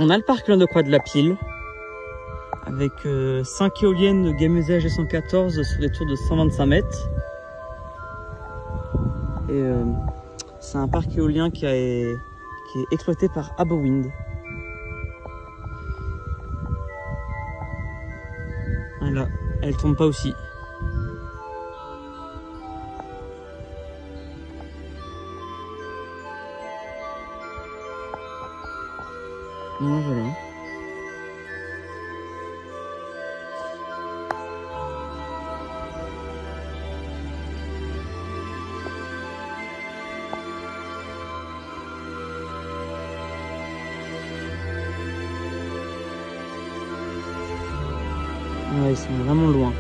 On a le parc de Croix de la Pile avec 5 éoliennes de Gamesa G114 sur des tours de 125 mètres. Et c'est un parc éolien qui est exploité par Abowind. Voilà, elle tombe pas aussi. Voilà. Ouais, ils sont vraiment loin.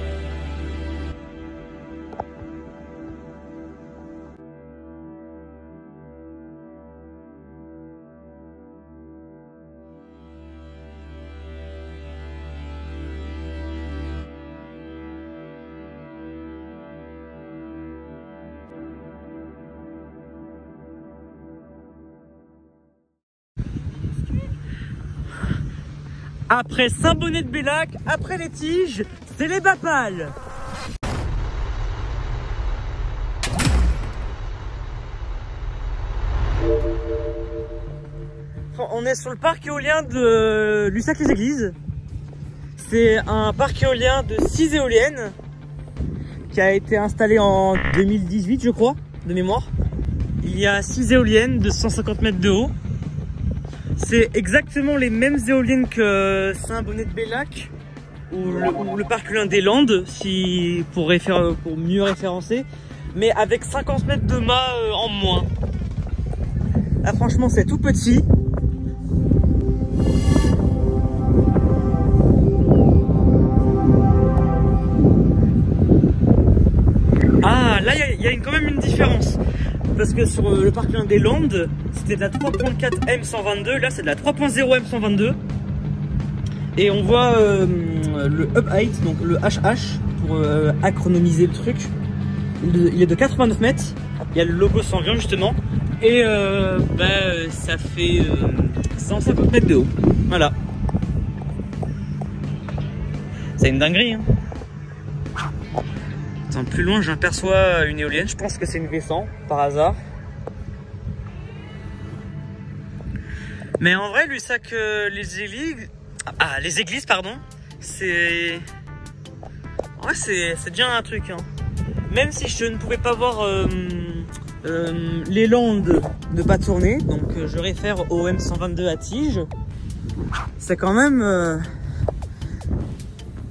Après Saint-Bonnet-de-Bellac, après les tiges, c'est les Bapales. On est sur le parc éolien de Lussac-les-Églises. C'est un parc éolien de 6 éoliennes qui a été installé en 2018, je crois, de mémoire. Il y a 6 éoliennes de 150 mètres de haut. C'est exactement les mêmes éoliennes que Saint-Bonnet-de-Bellac ou le parc éolien des Landes, pour mieux référencer, mais avec 50 mètres de mât en moins. Là, franchement, c'est tout petit. Ah, là, il y a quand même une différence. Parce que sur le parc éolien des Landes, c'était de la 3.4 M122, là c'est de la 3.0 M122. Et on voit le up height, donc le HH, pour acronomiser le truc. Il est de 89 mètres, il y a le logo sanguin justement, et ça fait 150 mètres de haut. Voilà. C'est une dinguerie, hein. Attends, plus loin j'aperçois une éolienne, je pense que c'est une V100 par hasard. Mais en vrai, Lussac, les églises, pardon, c'est... Ouais, c'est déjà un truc, hein. Même si je ne pouvais pas voir les Landes ne pas tourner, donc je réfère au M122 à tige, c'est quand même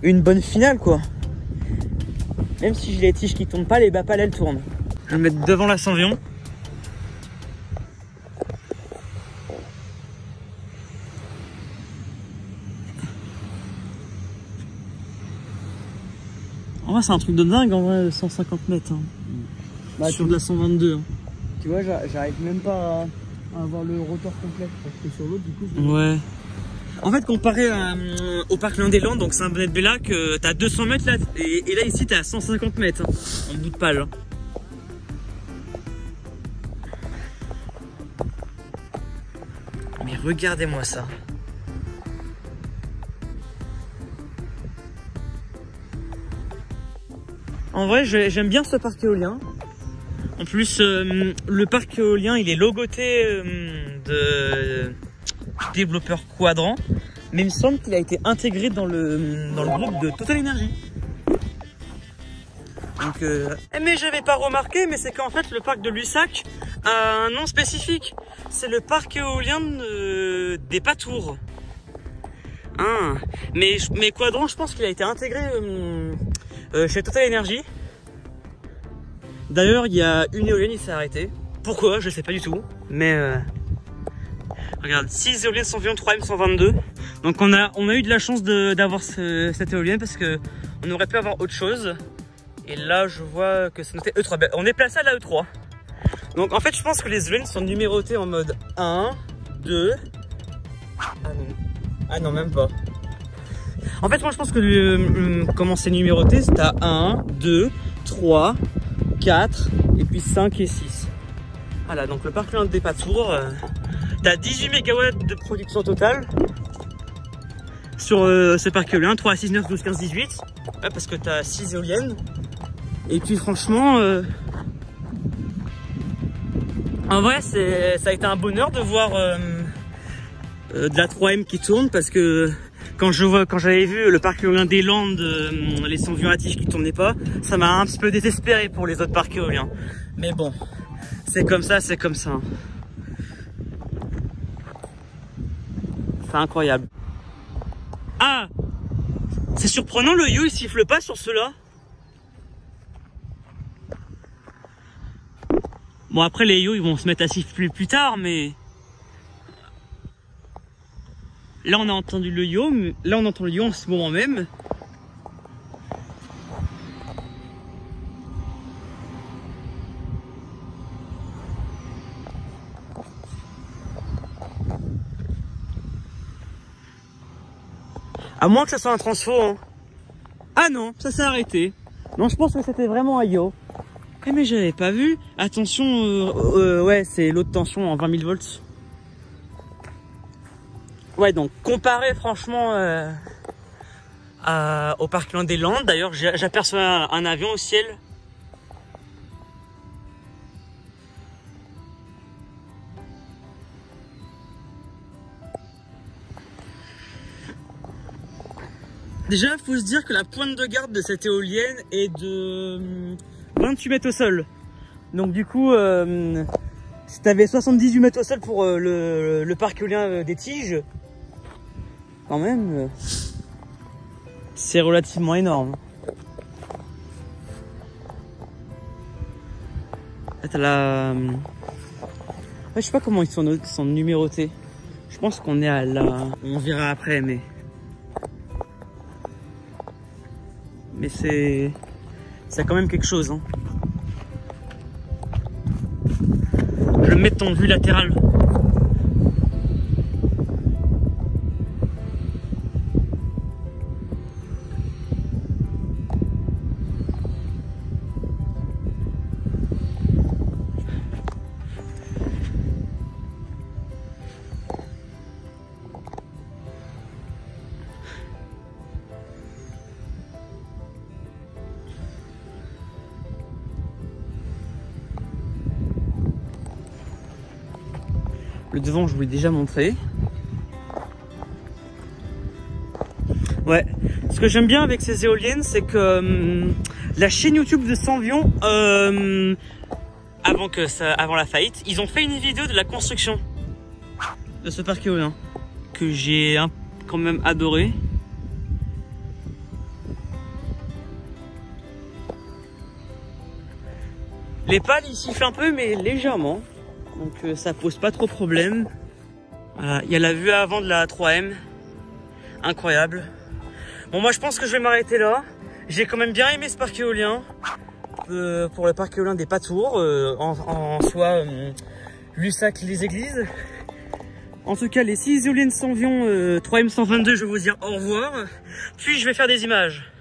une bonne finale, quoi. Même si j'ai les tiges qui tournent pas, les Bapales elles tournent. Je vais me mettre devant la Sanvion. En vrai, c'est un truc de dingue, en vrai, 150 mètres. Hein. Bah, sur de la 122. Hein. Tu vois, j'arrive même pas à avoir le rotor complet. Parce que sur l'autre, du coup, ouais. En fait, comparé au parc éolien des Landes, donc Saint-Bonnet-de-Bellac, t'as 200 mètres là, et là ici t'es à 150 mètres, hein, en bout de pale. Hein. Mais regardez-moi ça. En vrai, j'aime bien ce parc éolien. En plus, le parc éolien, il est logoté de développeur Quadrant, mais il me semble qu'il a été intégré dans le groupe de Total Energy. Donc, mais j'avais pas remarqué, mais c'est qu'en fait le parc de Lussac a un nom spécifique. C'est le parc éolien des Patours. Ah, mais Quadrant, je pense qu'il a été intégré chez Total Energy. D'ailleurs, il y a une éolienne, il s'est arrêté. Pourquoi? Je sais pas du tout, mais regarde, 6 éoliennes Sanvion 3M122. Donc on a eu de la chance d'avoir cette éolienne parce que on aurait pu avoir autre chose. Et là je vois que c'est noté E3. On est placé à la E3. Donc en fait je pense que les éoliennes sont numérotées en mode 1, 2. Ah non, même pas. En fait moi je pense que comment c'est numéroté, c'est à 1, 2, 3, 4 et puis 5 et 6. Voilà, donc le parc éolien des Patours. T'as 18 MW de production totale. sur ce parc éolien, 3, 6, 9, 12, 15, 18. Ouais, parce que tu as 6 éoliennes. Et puis franchement, en vrai, ça a été un bonheur de voir de la 3M qui tourne, parce que quand j'avais vu le parc éolien des Landes, les Sanvion à Tige qui tournaient pas, ça m'a un petit peu désespéré pour les autres parcs éoliens. Mais bon, c'est comme ça, c'est comme ça. C'est incroyable. Ah, c'est surprenant, le yo il siffle pas sur ceux-là. Bon, après les yo ils vont se mettre à siffler plus tard, mais là on a entendu le yo, là on entend le yo en ce moment même. À moins que ça soit un transfo, hein. Ah non, ça s'est arrêté. Non, je pense que c'était vraiment un yo. Eh mais j'avais pas vu. Attention, ouais, c'est l'autre tension en 20 000 volts. Ouais, donc comparé franchement au parc éolien des Landes, d'ailleurs j'aperçois un avion au ciel. Déjà, il faut se dire que la pointe de garde de cette éolienne est de 28 mètres au sol. Donc du coup, si tu avais 78 mètres au sol pour le parc éolien des Tiges, quand même, c'est relativement énorme. T'as la... Ouais, je sais pas comment ils sont numérotés. Je pense qu'on est à la... On verra après, mais c'est quand même quelque chose, hein. Je vais me mettre en vue latérale. Le devant, je vous l'ai déjà montré. Ouais, ce que j'aime bien avec ces éoliennes, c'est que la chaîne YouTube de Sanvion, avant la faillite, ils ont fait une vidéo de la construction de ce parc éolien que j'ai quand même adoré. Les pales ils sifflent un peu, mais légèrement. Donc ça pose pas trop problème. Voilà, il y a la vue avant de la 3M. Incroyable. Bon, moi je pense que je vais m'arrêter là. J'ai quand même bien aimé ce parc éolien. Pour le parc éolien des Patours. En soi, Lussac, les églises. En tout cas, les 6 éoliennes Sanvion 3M 122, je vais vous dire au revoir. Puis je vais faire des images.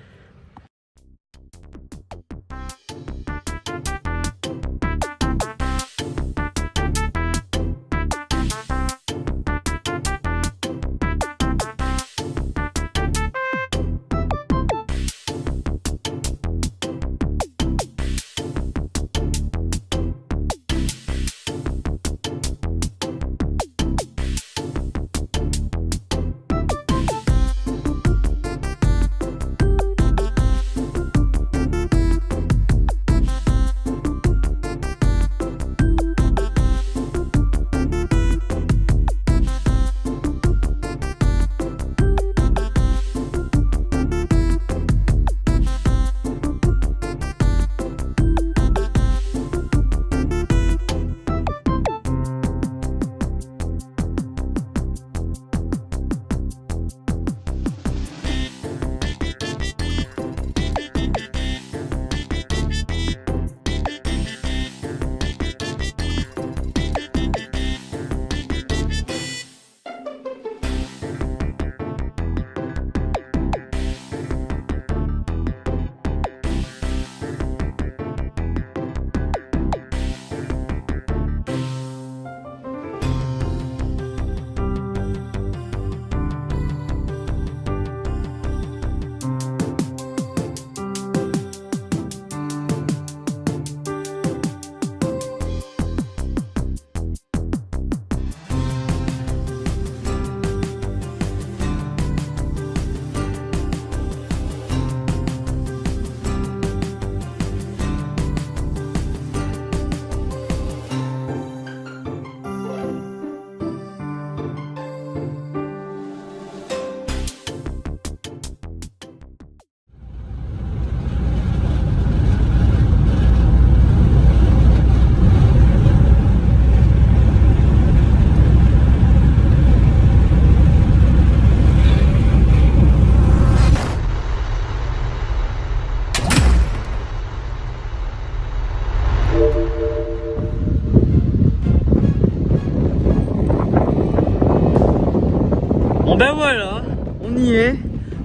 voilà, on y est.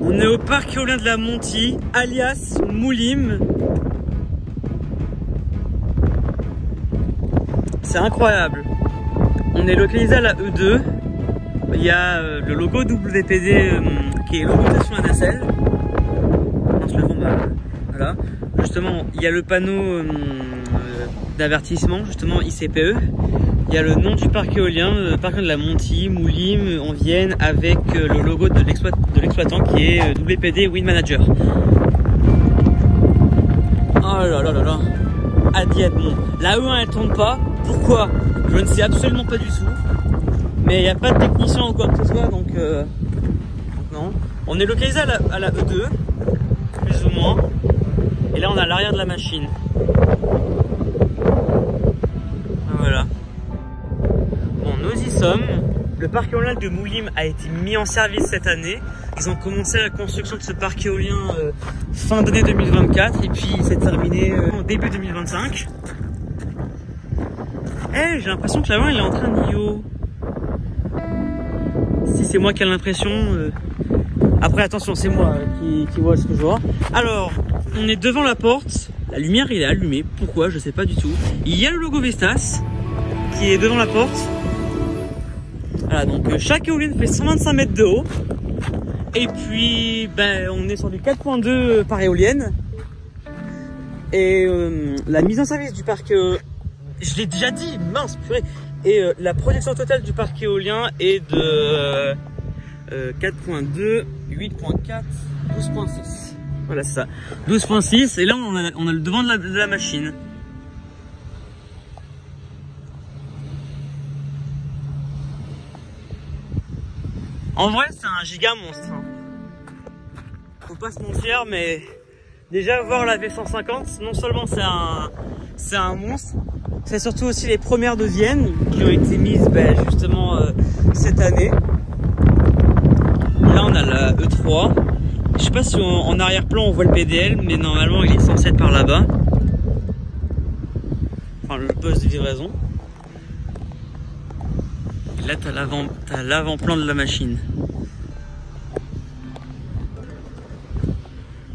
On est au parc éolien de la Montie, alias Moulim. C'est incroyable. On est localisé à la E2. Il y a le logo WPD qui est l'orientation à nacelle. Voilà. Justement, il y a le panneau d'avertissement, justement ICPE. Il y a le nom du parc éolien, le parc de la Montie, Moulim, en Vienne, avec le logo de l'exploitant qui est WPD Wind Manager. Oh là là là là. Adi Edmond. La E1 elle tourne pas. Pourquoi? Je ne sais absolument pas du tout. Mais il n'y a pas de technicien ou quoi que ce soit, donc non. On est localisé à la E2, plus ou moins. Et là on est à l'arrière de la machine. Voilà. Bon, nous y sommes. Le parc éolien de Moulim a été mis en service cette année. Ils ont commencé la construction de ce parc éolien fin d'année 2024 et puis c'est terminé en début 2025. J'ai l'impression que la main il est en train d'y haut. Si c'est moi qui ai l'impression. Après attention, c'est moi qui vois ce que je vois. Alors, on est devant la porte. La lumière il est allumée. Pourquoi? Je sais pas du tout. Il y a le logo Vestas qui est devant la porte. Voilà, donc chaque éolienne fait 125 mètres de haut. Et puis, ben, on est sur du 4.2 par éolienne. Et la mise en service du parc, je l'ai déjà dit, mince, purée. Et la production totale du parc éolien est de 4.2, 8.4, 12.6. Voilà, c'est ça. 12.6. Et là, on a le devant de la machine. En vrai, c'est un giga monstre. Faut pas se mentir, mais déjà voir la V150, non seulement c'est un monstre, c'est surtout aussi les premières de Vienne qui ont été mises justement cette année. Là, on a la E3. Je sais pas si en arrière-plan on voit le PDL, mais normalement il est censé être par là-bas. Enfin, le poste de livraison. Et là, t'as l'avant-plan de la machine.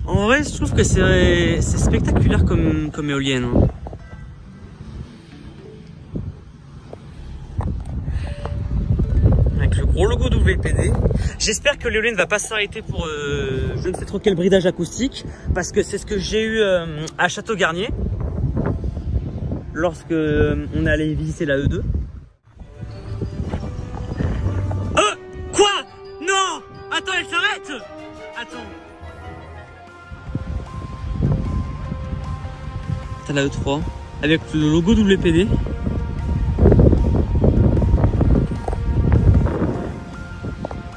En vrai, je trouve que c'est spectaculaire comme éolienne. Hein. Avec le gros logo WPD. J'espère que l'éolienne ne va pas s'arrêter pour je ne sais trop quel bridage acoustique. Parce que c'est ce que j'ai eu à Château-Garnier. Lorsque on est allé visiter la E2. Quoi? Non! Attends, elle s'arrête! Attends. T'as la E3 avec le logo WPD.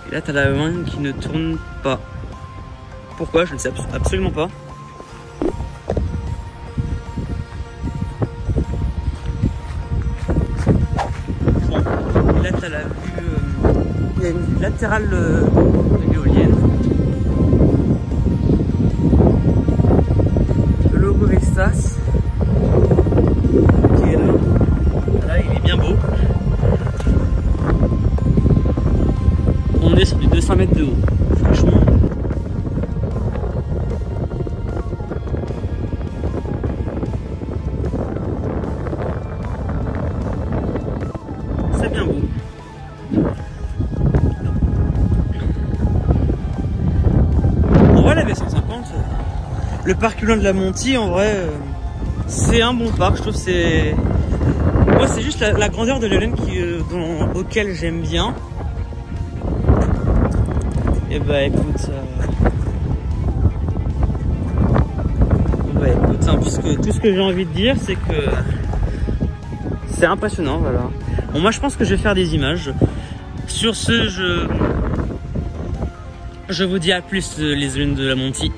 Et là t'as la E1 qui ne tourne pas. Pourquoi? Je ne sais absolument pas. Bon. Et là t'as la vue. Il y a une vue latérale de l'éolienne. Le logo Vestas. Qui est là. Là, il est bien beau. On est sur du 200 mètres de haut. Franchement. C'est bien beau. En vrai, la V150, le parc éolien de la Montie, en vrai, c'est un bon parc. Je trouve que c'est. Moi, c'est juste la grandeur de l'éolienne auquel j'aime bien. Et bah écoute, puisque tout ce que j'ai envie de dire, c'est que c'est impressionnant, voilà. Bon, moi je pense que je vais faire des images. Sur ce, je vous dis à plus les éoliennes de la Montie.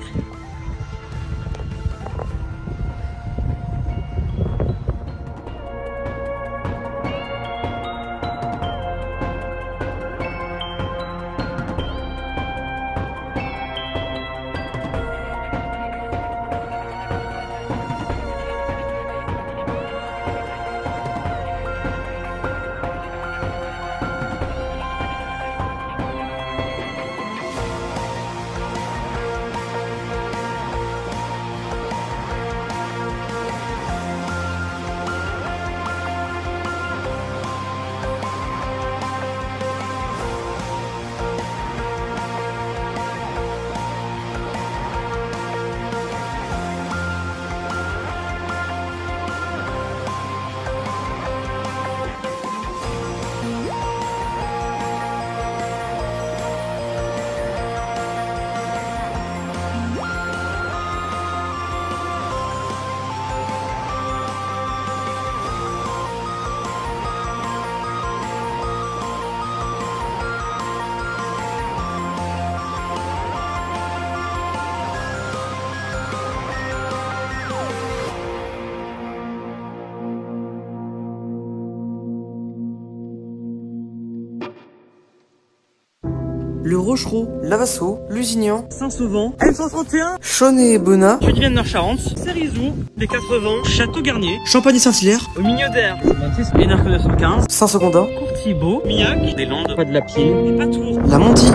Le Rochereau, Lavasso, Lusignan, Saint-Sauvent, M131, Chaunet et Bonnat, Puy-de-Vienne Nord-Charente, Cérizou, P80, Château-Garnier, Champagny-Saint-Hilaire, au Milieu d'Air, Énarque 915, Saint-Secondin, Courtibaud, Millac, des Landes, Pas de la Pied, et Patour. La Montie,